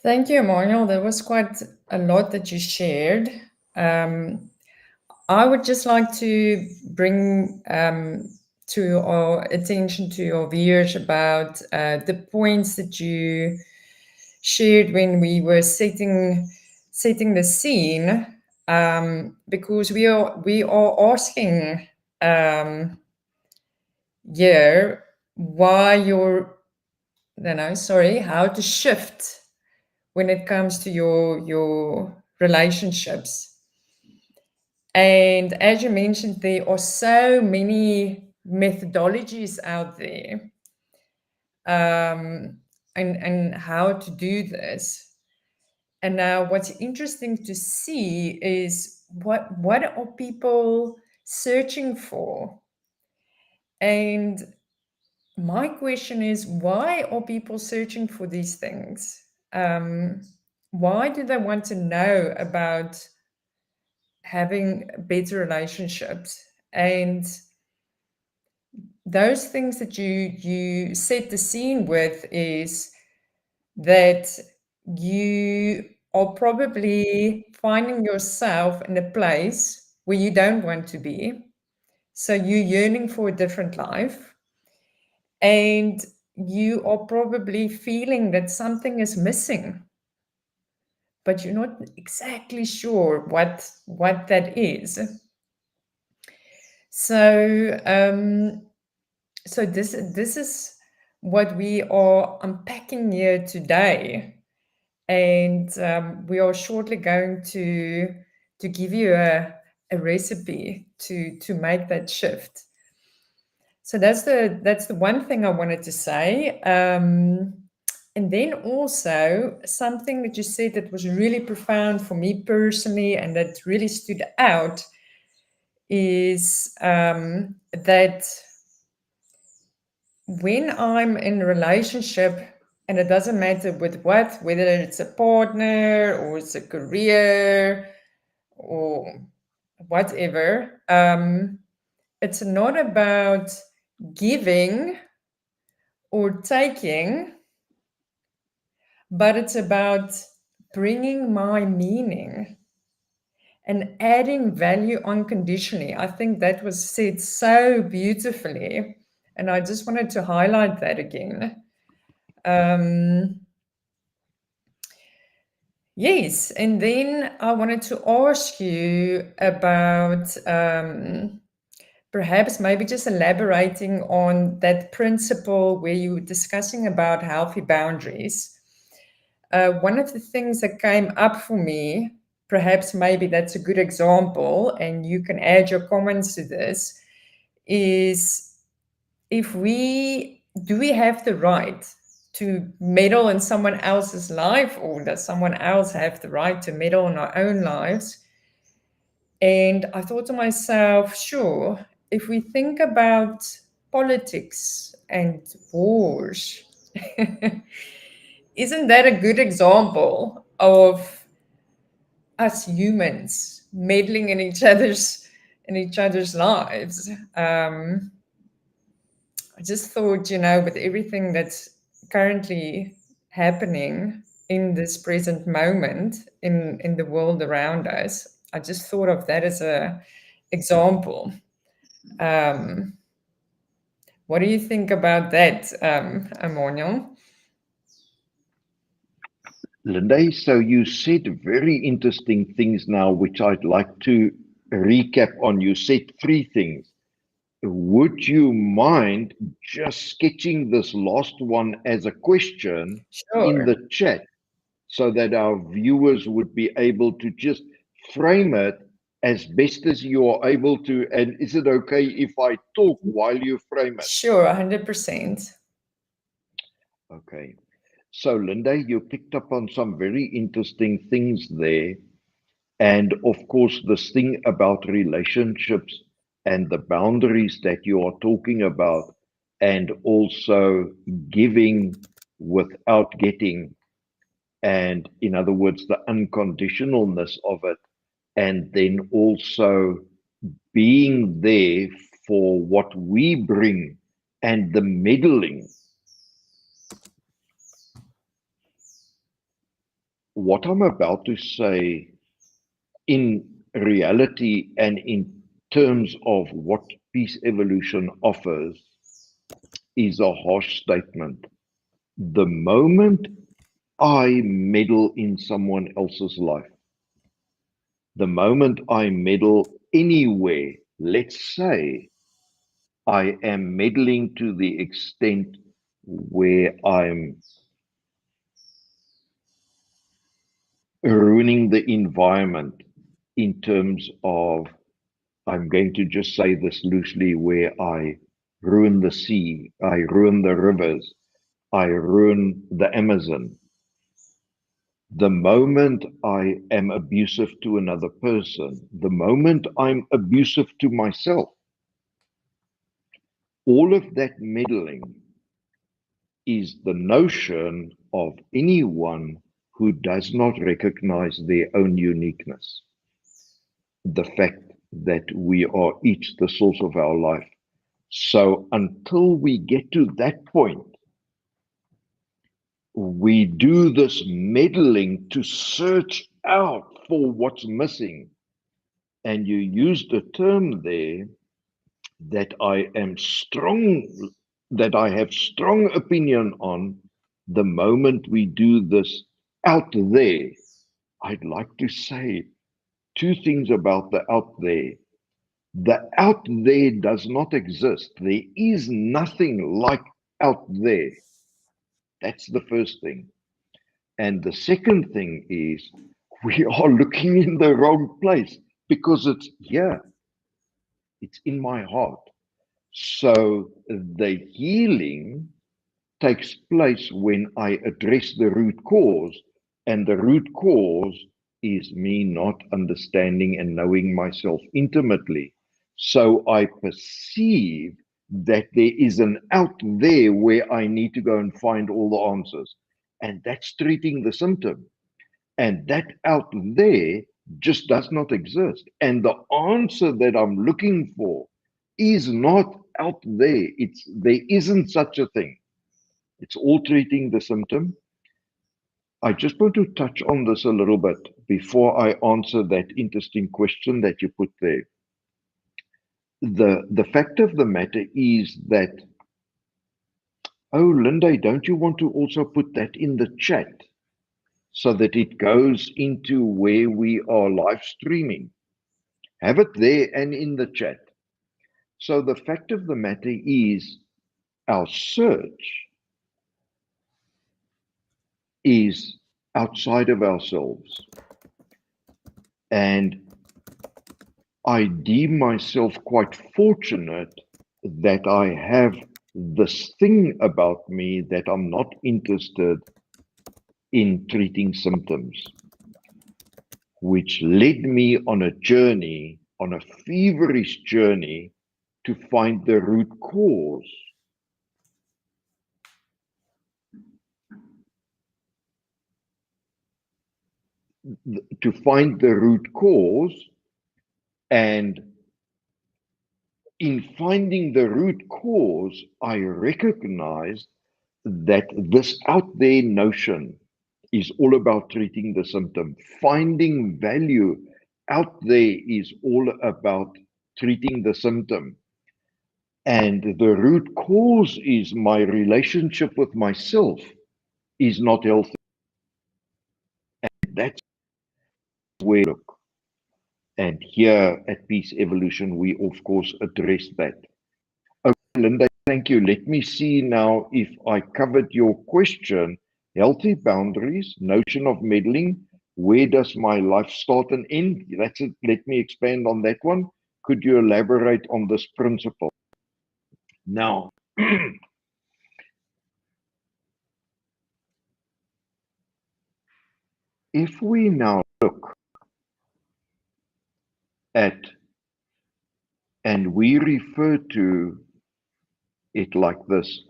Thank you, Emmanuel. There was quite a lot that you shared. Um, I would just like to bring to our attention to your viewers about the points that you shared when we were setting the scene, because we are asking here why you're no no sorry how to shift when it comes to your relationships. And as you mentioned, there are so many methodologies out there, and how to do this. And now what's interesting to see is what are people searching for? And my question is, why are people searching for these things? Why do they want to know about having better relationships? And those things that you set the scene with is that you are probably finding yourself in a place where you don't want to be. So you're yearning for a different life, and you are probably feeling that something is missing, but you're not exactly sure what that is. So so this is what we are unpacking here today, and we are shortly going to give you a recipe to make that shift. So that's the one thing I wanted to say. And then also something that you said that was really profound for me personally and that really stood out is that when I'm in a relationship, and it doesn't matter with what, whether it's a partner or it's a career or whatever, it's not about giving or taking, but it's about bringing my meaning and adding value unconditionally. I think that was said so beautifully, and I just wanted to highlight that again. Yes, and then I wanted to ask you about perhaps maybe just elaborating on that principle where you were discussing about healthy boundaries. One of the things that came up for me, perhaps maybe that's a good example, and you can add your comments to this, is if we do we have the right to meddle in someone else's life, or does someone else have the right to meddle in our own lives? And I thought to myself, sure, if we think about politics and wars, isn't that a good example of us humans meddling in each other's lives? I just thought, with everything that's currently happening in this present moment in the world around us, I just thought of that as a example. Um, what do you think about that, Emmanuel? Linda, so you said very interesting things now, which I'd like to recap on. You said three things. would you mind just sketching this last one as a question in Sure. the chat so that our viewers would be able to just frame it as best as you are able to? And is it okay if I talk while you frame it? Sure, 100%. Okay. So, Linda, you picked up on some very interesting things there. And of course, this thing about relationships and the boundaries that you are talking about, and also giving without getting, and in other words, the unconditionalness of it, and then also being there for what we bring and the meddling. What I'm about to say, in reality and in terms of what peace evolution offers, is a harsh statement. The moment I meddle in someone else's life, the moment I meddle anywhere, let's say I am meddling to the extent where I'm ruining the environment in terms of, I'm going to just say this loosely, where I ruin the sea, I ruin the rivers, I ruin the Amazon. The moment I am abusive to another person, the moment I'm abusive to myself, all of that meddling is the notion of anyone who does not recognize their own uniqueness. The fact that we are each the source of our life. So until we get to that point, we do this meddling to search out for what's missing. And you used a term there that that I have strong opinion on. The moment we do this out there, I'd like to say two things about the out there. The out there does not exist. There is nothing like out there. That's the first thing. And the second thing is we are looking in the wrong place because it's here, it's in my heart. So the healing takes place when I address the root cause, and the root cause is me not understanding and knowing myself intimately. So I perceive that there is an out there where I need to go and find all the answers. And that's treating the symptom. And that out there just does not exist. And the answer that I'm looking for is not out there. There isn't such a thing. It's all treating the symptom. I just want to touch on this a little bit before I answer that interesting question that you put there. The fact of the matter is that, oh, Linda, don't you want to also put that in the chat so that it goes into where we are live streaming? Have it there and in the chat. So the fact of the matter is our search is outside of ourselves. And I deem myself quite fortunate that I have this thing about me that I'm not interested in treating symptoms, which led me on a journey, on a feverish journey, to find the root cause. To find the root cause, and in finding the root cause, I recognized that this out there notion is all about treating the symptom. Finding value out there is all about treating the symptom. And the root cause is my relationship with myself is not healthy. That's where I look. And here at Peace Evolution, we of course address that. Linda, thank you. Let me see now if I covered your question. Healthy boundaries, notion of meddling. Where does my life start and end? That's it. Let me expand on that one. Could you elaborate on this principle? Now, if we now look at, and we refer to it like this,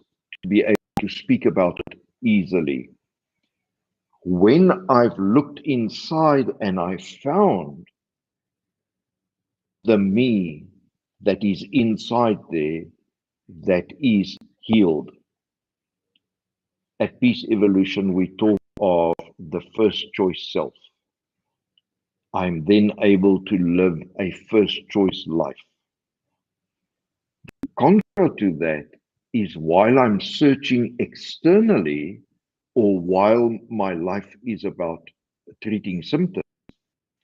to be able to speak about it easily. When I've looked inside and I found the me that is inside there that is healed. At Peace Evolution, we talk of the first choice self. I'm then able to live a first choice life. Contrary to that is while I'm searching externally, or while my life is about treating symptoms,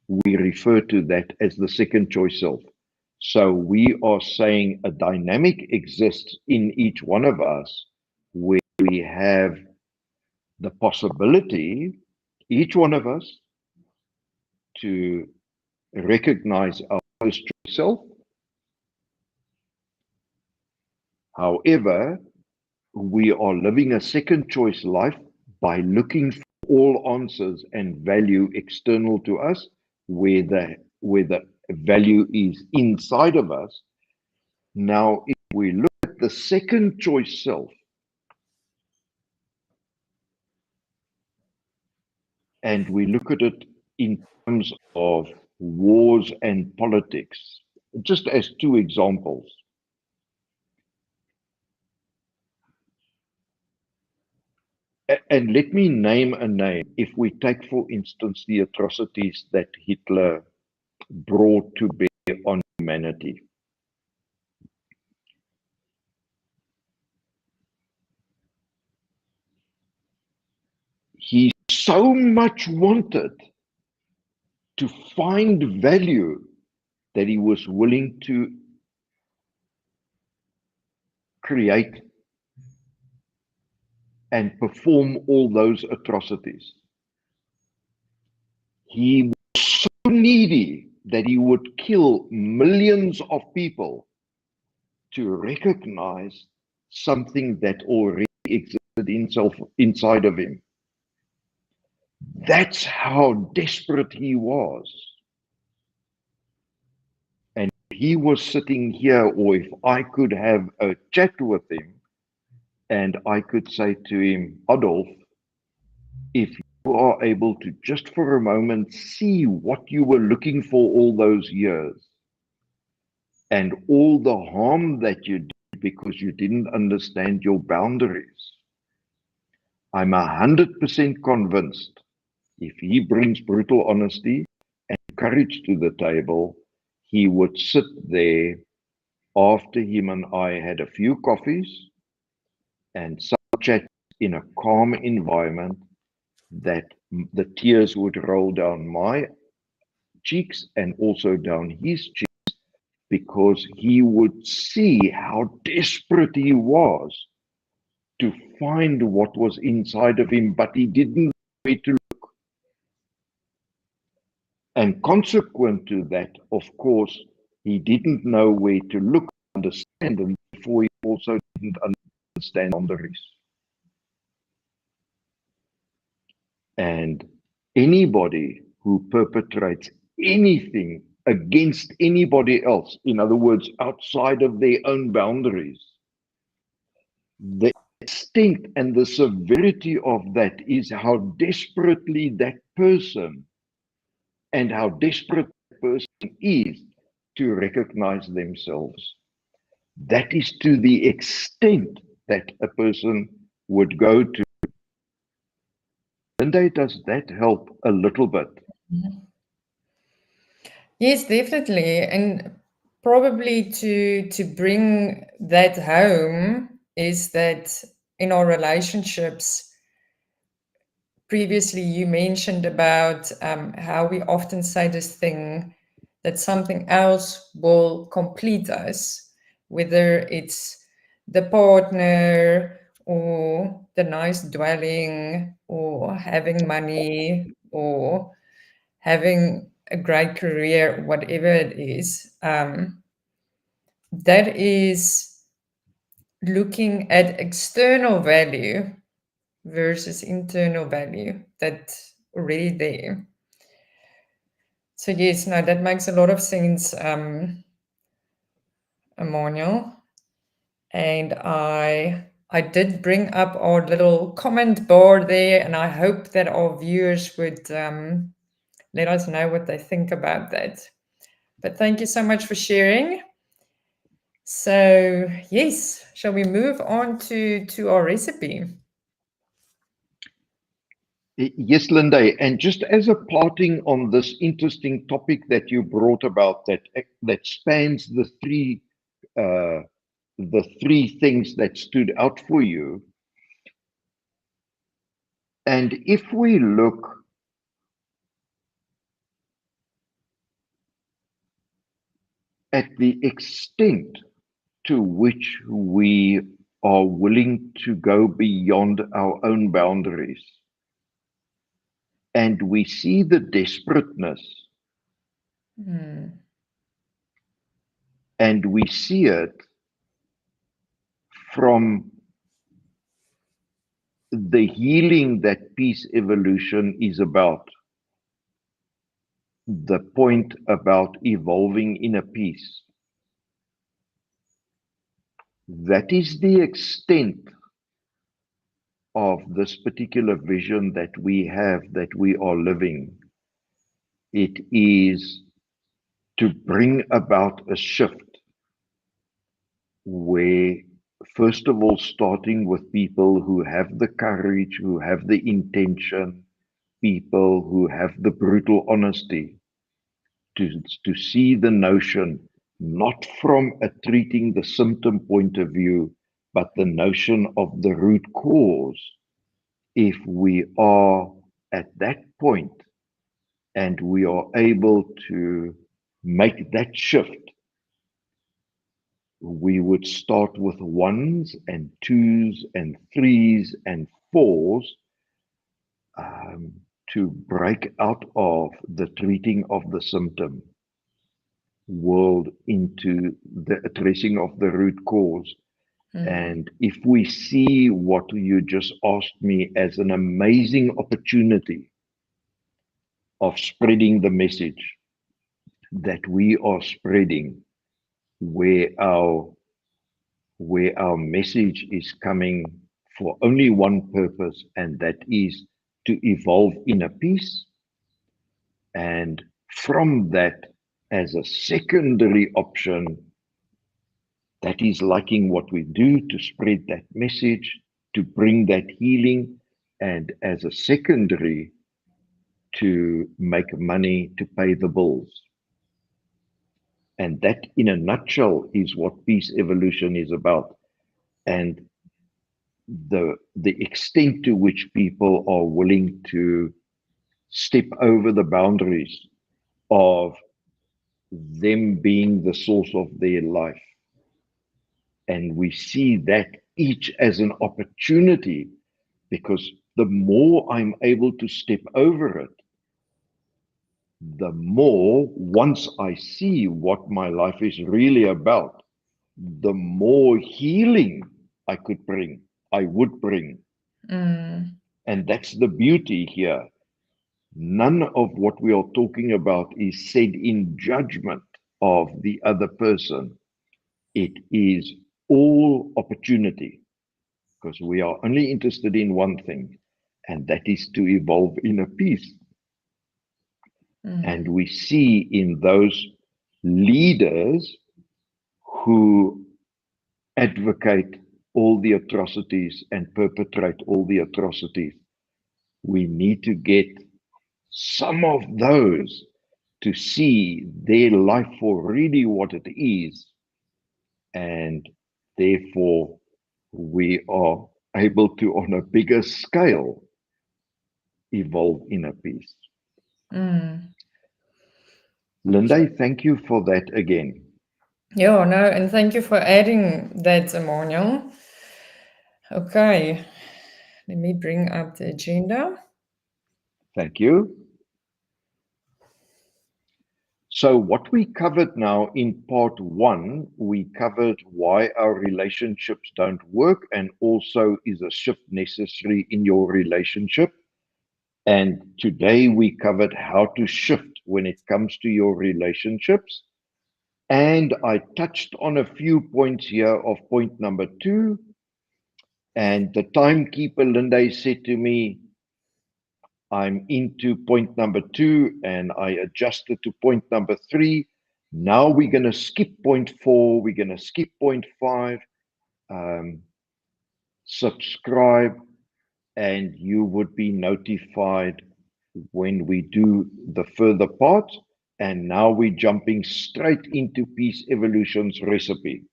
we refer to that as the second choice self. So we are saying a dynamic exists in each one of us where we have the possibility, each one of us, to recognize our first choice self. However, we are living a second choice life by looking for all answers and value external to us, where the value is inside of us. Now, if we look at the second choice self, and we look at it in terms of wars and politics, just as two examples. And let me name a name. If we take, for instance, the atrocities that Hitler brought to bear on humanity. He so much wanted to find value that he was willing to create and perform all those atrocities. He was so needy that he would kill millions of people to recognize something that already existed inside of him. That's how desperate he was. And if he was sitting here, or if I could have a chat with him, and I could say to him, Adolf, if you are able to just for a moment see what you were looking for all those years and all the harm that you did because you didn't understand your boundaries, I'm 100% convinced if he brings brutal honesty and courage to the table, he would sit there after him and I had a few coffees and some chat in a calm environment, that the tears would roll down my cheeks and also down his cheeks, because he would see how desperate he was to find what was inside of him, but he didn't know where to look. And consequent to that, of course, he didn't know where to look, understand, and therefore he also didn't understand boundaries. And anybody who perpetrates anything against anybody else, in other words, outside of their own boundaries, the extent and the severity of that is how desperately that person and how desperate that person is to recognize themselves. That is to the extent that a person would go to. Linda, does that help a little bit? Yes, definitely. And probably to bring that home is that in our relationships, previously you mentioned about how we often say this thing that something else will complete us, whether it's the partner or the nice dwelling or having money or having a great career, whatever it is, that is looking at external value versus internal value that's already there. So yes, no, that makes a lot of sense, Emmanuel. And I did bring up our little comment bar there, and I hope that our viewers would let us know what they think about that. But thank you so much for sharing. So yes, shall we move on to our recipe? Yes, Linda, and just as a parting on this interesting topic that you brought about that spans uh, the three things that stood out for you, and if we look at the extent to which we are willing to go beyond our own boundaries, and we see the desperateness, Mm, and we see it from the healing that peace evolution is about, the point about evolving in a peace. That is the extent of this particular vision that we have, that we are living. It is to bring about a shift where, first of all, starting with people who have the courage, who have the intention, people who have the brutal honesty to see the notion not from a treating the symptom point of view, but the notion of the root cause. If we are at that point and we are able to make that shift, we would start with ones and twos and threes and fours, um, to break out of the treating of the symptom world into the addressing of the root cause. mm, And if we see what you just asked me as an amazing opportunity of spreading the message that we are spreading, where our message is coming for only one purpose, and that is to evolve in a peace. And from that, as a secondary option, that is liking what we do to spread that message, to bring that healing, and as a secondary, to make money to pay the bills. And that, in a nutshell, is what peace evolution is about. And the extent to which people are willing to step over the boundaries of them being the source of their life. And we see that each as an opportunity, because the more I'm able to step over it, the more, once I see what my life is really about, the more healing I would bring. mm, And that's the beauty here. None of what we are talking about is said in judgment of the other person. It is all opportunity, because we are only interested in one thing, and that is to evolve in a peace. And mm, we see in those leaders who advocate all the atrocities and perpetrate all the atrocities, we need to get some of those to see their life for really what it is. And therefore, we are able to, on a bigger scale, evolve in a peace. mm. Linda, thank you for that again. Yeah, no, and thank you for adding that, Emmanuel. Okay, let me bring up the agenda. Thank you. So what we covered now in part one, we covered why our relationships don't work and also is a shift necessary in your relationship. And today we covered how to shift when it comes to your relationships. And I touched on a few points here of point number two. And the timekeeper, Linda, said to me, I'm into point number two, and I adjusted to point number three. Now we're going to skip point four. We're going to skip point five. Um, Subscribe, and you would be notified when we do the further part. And now we're jumping straight into Peace Evolution's recipe.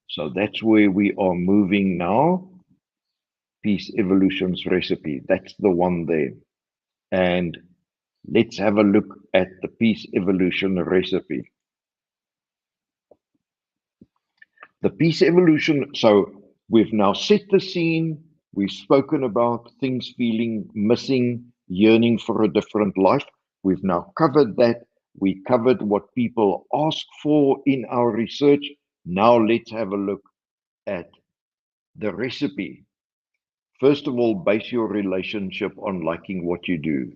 So that's where we are moving now. Peace Evolution's recipe. That's the one there. And let's have a look at the Peace Evolution recipe. The Peace Evolution, so we've now set the scene. We've spoken about things feeling missing, yearning for a different life. We've now covered that. We covered what people ask for in our research. Now let's have a look at the recipe. First of all, base your relationship on liking what you do.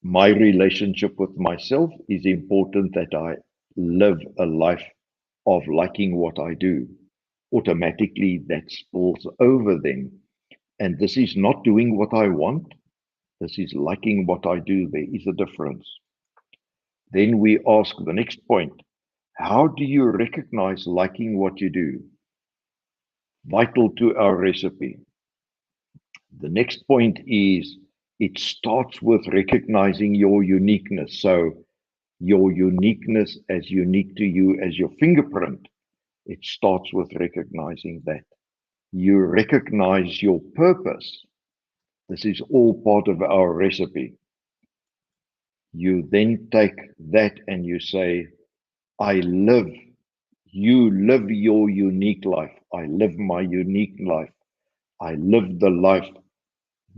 My relationship with myself is important that I live a life of liking what I do. Automatically, that spills over then. And this is not doing what I want. This is liking what I do. There is a difference. Then we ask the next point. How do you recognize liking what you do? Vital to our recipe. The next point is it starts with recognizing your uniqueness. So your uniqueness as unique to you as your fingerprint, it starts with recognizing that. You recognize your purpose. This is all part of our recipe. You then take that and you say, I live, you live your unique life. I live my unique life. I live the life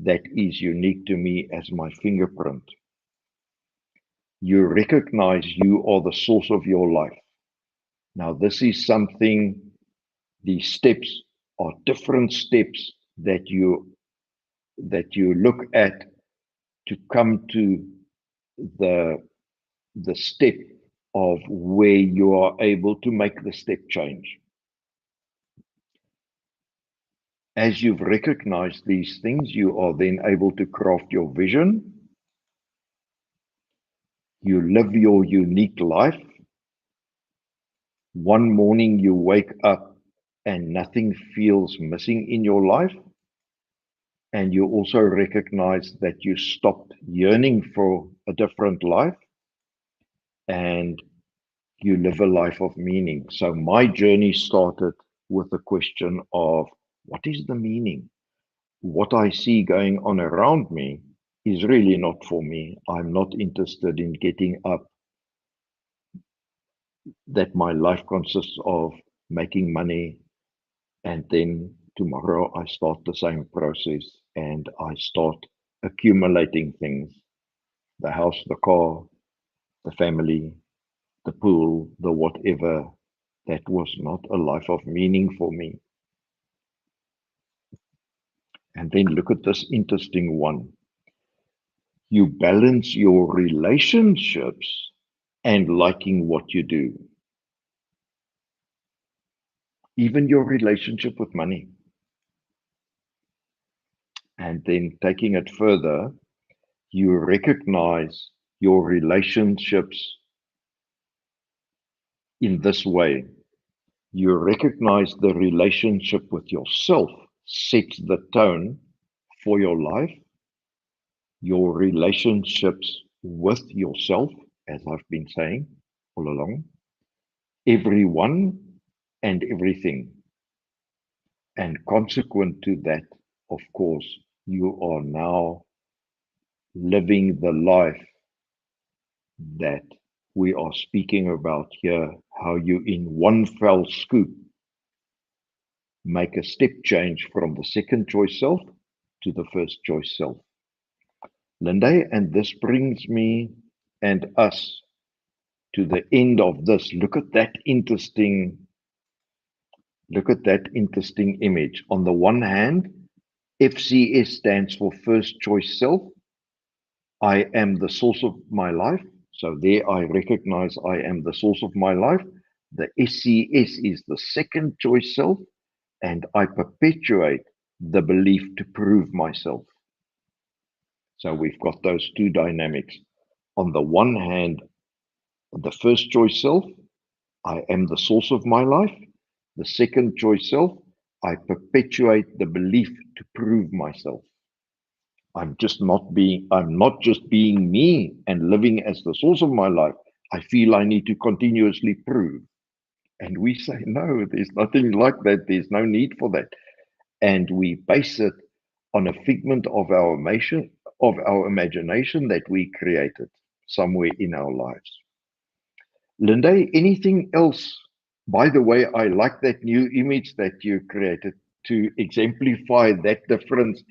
that is unique to me as my fingerprint. You recognize you are the source of your life. Now, this is something, these steps are different steps that you look at to come to the step of where you are able to make the step change. As you've recognized these things, you are then able to craft your vision. You live your unique life. One morning you wake up and nothing feels missing in your life. And you also recognize that you stopped yearning for a different life and you live a life of meaning. So my journey started with the question of what is the meaning? What I see going on around me is really not for me. I'm not interested in getting up, that my life consists of making money and then tomorrow I start the same process and I start accumulating things, the house, the car, the family, the pool, the whatever. That was not a life of meaning for me. And then look at this interesting one. You balance your relationships and liking what you do. Even your relationship with money. And then taking it further, you recognize your relationships in this way. You recognize the relationship with yourself sets the tone for your life. Your relationships with yourself, as I've been saying all along, everyone and everything. And consequent to that, of course, you are now living the life that we are speaking about here how you, in one fell swoop, make a step change from the second choice self to the first choice self. Linde, and this brings me and us to the end of this. Look at that interesting image. On the one hand, FCS stands for first choice self. I am the source of my life. So there I recognize I am the source of my life. The SCS is the second choice self, and I perpetuate the belief to prove myself. So we've got those two dynamics. On the one hand, the first choice self, I am the source of my life. The second choice self, I perpetuate the belief to prove myself. I'm not just being me and living as the source of my life. I feel I need to continuously prove. And we say, no, there's nothing like that. There's no need for that. And we base it on a figment of our imagination that we created somewhere in our lives. Linde, anything else? By the way, I like that new image that you created to exemplify that difference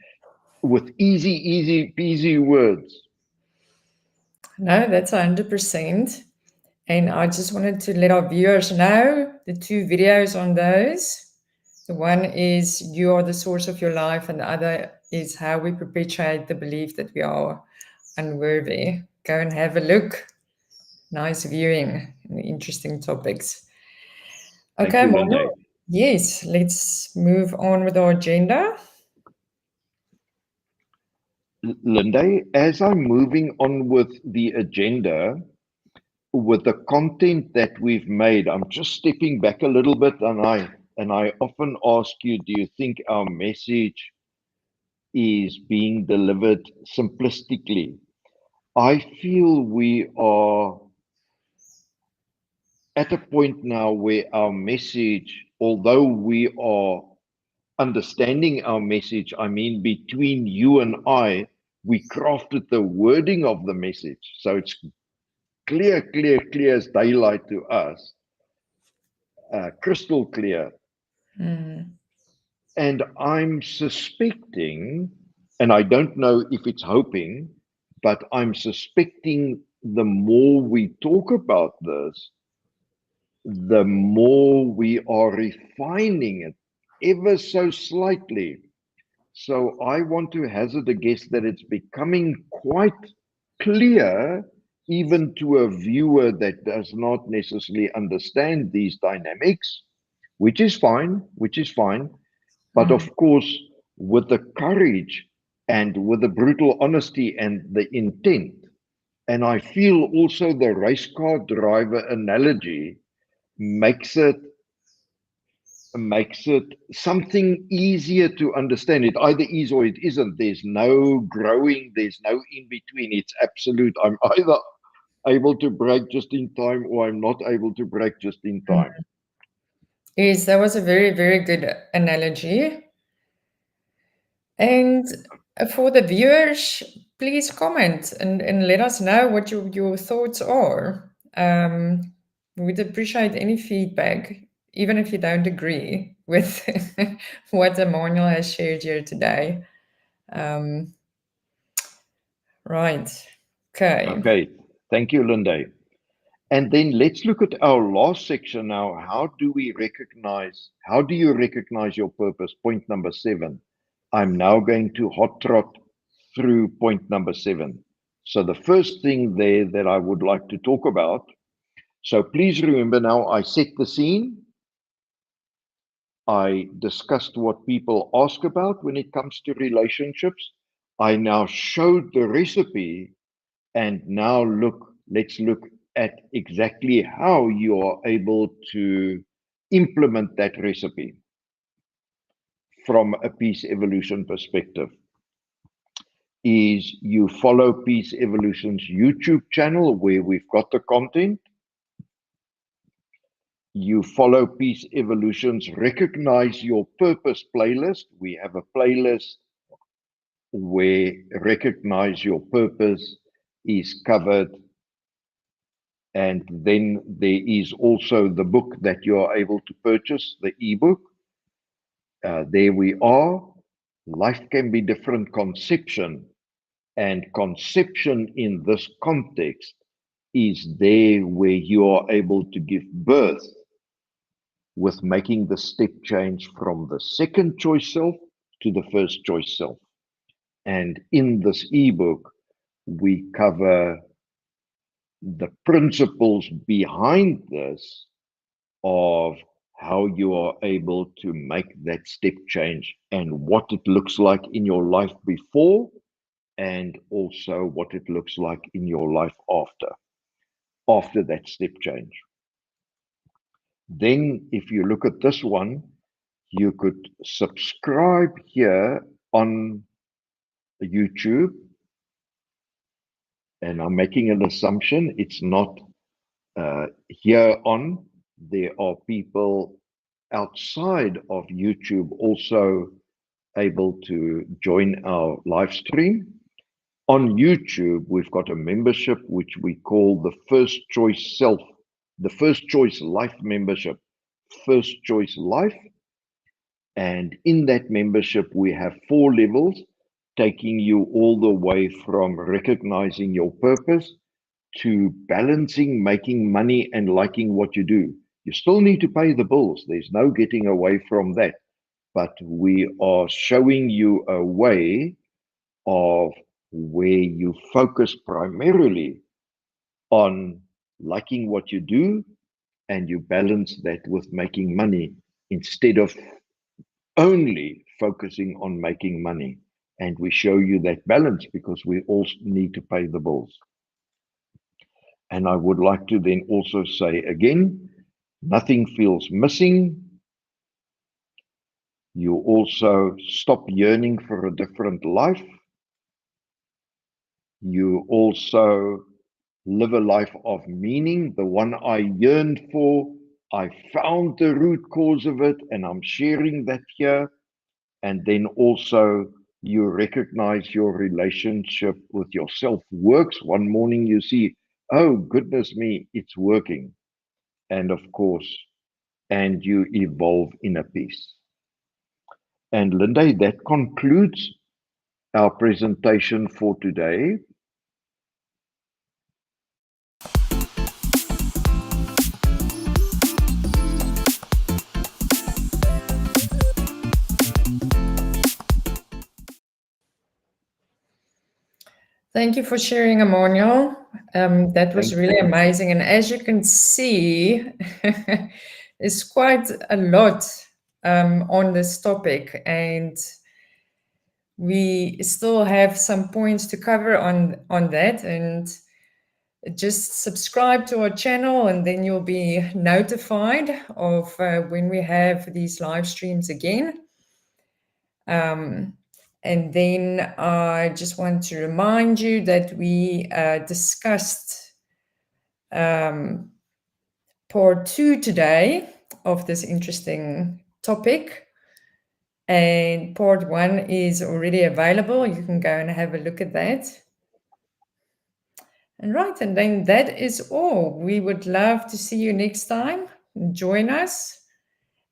with easy peasy words. No, that's 100%. And I just wanted to let our viewers know the two videos on those. The one is you are the source of your life, and the other is how we perpetuate the belief that we are unworthy. Go and have a look. Nice viewing and interesting topics. Thank Okay, you, Manuel. Linde. Yes, let's move on with our agenda. Linde, as I'm moving on with the agenda, with the content that we've made, I'm just stepping back a little bit, and I often ask you, do you think our message is being delivered simplistically? I feel we are at a point now where our message, although we are understanding our message, I mean, between you and I, we crafted the wording of the message. So it's clear as daylight to us, crystal clear. Mm. And I'm suspecting, and I don't know if it's hoping, but I'm suspecting the more we talk about this, the more we are refining it ever so slightly. So I want to hazard a guess that it's becoming quite clear, even to a viewer that does not necessarily understand these dynamics, which is fine. But Mm. of course, with the courage and with the brutal honesty and the intent. And I feel also the race car driver analogy makes it something easier to understand. It either is or it isn't. There's no growing, there's no in between. It's absolute. I'm either able to brake just in time or I'm not able to brake just in time. Yes, that was a very, very good analogy. And for the viewers, please comment and let us know what your thoughts are. We'd appreciate any feedback, even if you don't agree with what Emmanuel has shared here today. Um, right. Okay. Okay. Thank you, Linde. And then let's look at our last section now. How do you recognize your purpose? Point number 7. I'm now going to hot trot through point number 7. So the first thing there that I would like to talk about. So please remember now, I set the scene. I discussed what people ask about when it comes to relationships. I now showed the recipe, and now let's look at exactly how you are able to implement that recipe from a peace evolution perspective. Is you follow Peace Evolution's YouTube channel where we've got the content. You follow Peace Evolution's Recognize Your Purpose playlist. We have a playlist where Recognize Your Purpose is covered And then there is also the book that you are able to purchase, the ebook. There we are. Life can be different conception. And conception in this context is there where you are able to give birth with making the step change from the second choice self to the first choice self. And in this ebook, we cover the principles behind this of how you are able to make that step change and what it looks like in your life before and also what it looks like in your life after that step change. Then if you look at this one, you could subscribe here on YouTube, and I'm making an assumption it's not here on. There are people outside of YouTube also able to join our live stream. On YouTube, we've got a membership which we call the First Choice Self, the First Choice Life membership, First Choice Life. And in that membership, we have 4 levels, taking you all the way from recognizing your purpose to balancing, making money, and liking what you do. You still need to pay the bills. There's no getting away from that. But we are showing you a way of where you focus primarily on liking what you do and you balance that with making money instead of only focusing on making money. And we show you that balance because we all need to pay the bills. And I would like to then also say again, nothing feels missing. You also stop yearning for a different life. You also live a life of meaning, the one I yearned for. I found the root cause of it, and I'm sharing that here. And then also, you recognize your relationship with yourself works. One morning you see, oh, goodness me, it's working. And of course, and you evolve inner peace. And Linda, that concludes our presentation for today. Thank you for sharing, Emmanuel. That was Thank really amazing. And as you can see, it's quite a lot on this topic. And we still have some points to cover on that. And just subscribe to our channel and then you'll be notified of when we have these live streams again. And then I just want to remind you that we discussed part 2 today of this interesting topic. And part 1 is already available. You can go and have a look at that. And right, and then that is all. We would love to see you next time. Join us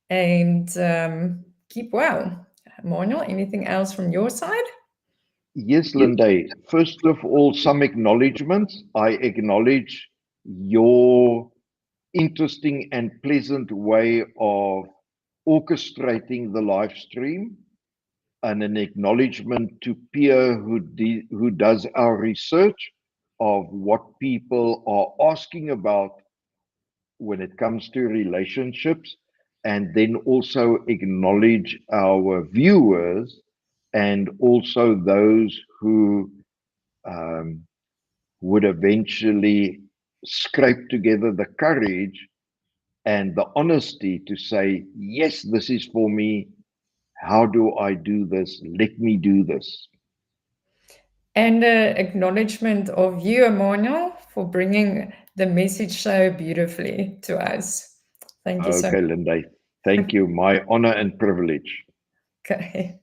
and keep well. Emmanuel, anything else from your side? Yes, Linda. First of all, some acknowledgements. I acknowledge your interesting and pleasant way of orchestrating the live stream, and an acknowledgement to Pierre who does our research of what people are asking about when it comes to relationships, and then also acknowledge our viewers and also those who would eventually scrape together the courage and the honesty to say, yes, this is for me. How do I do this? Let me do this. And acknowledgement of you, Emmanuel, for bringing the message so beautifully to us. Thank you so Okay, Linda. Thank you. My honor and privilege. much. Okay.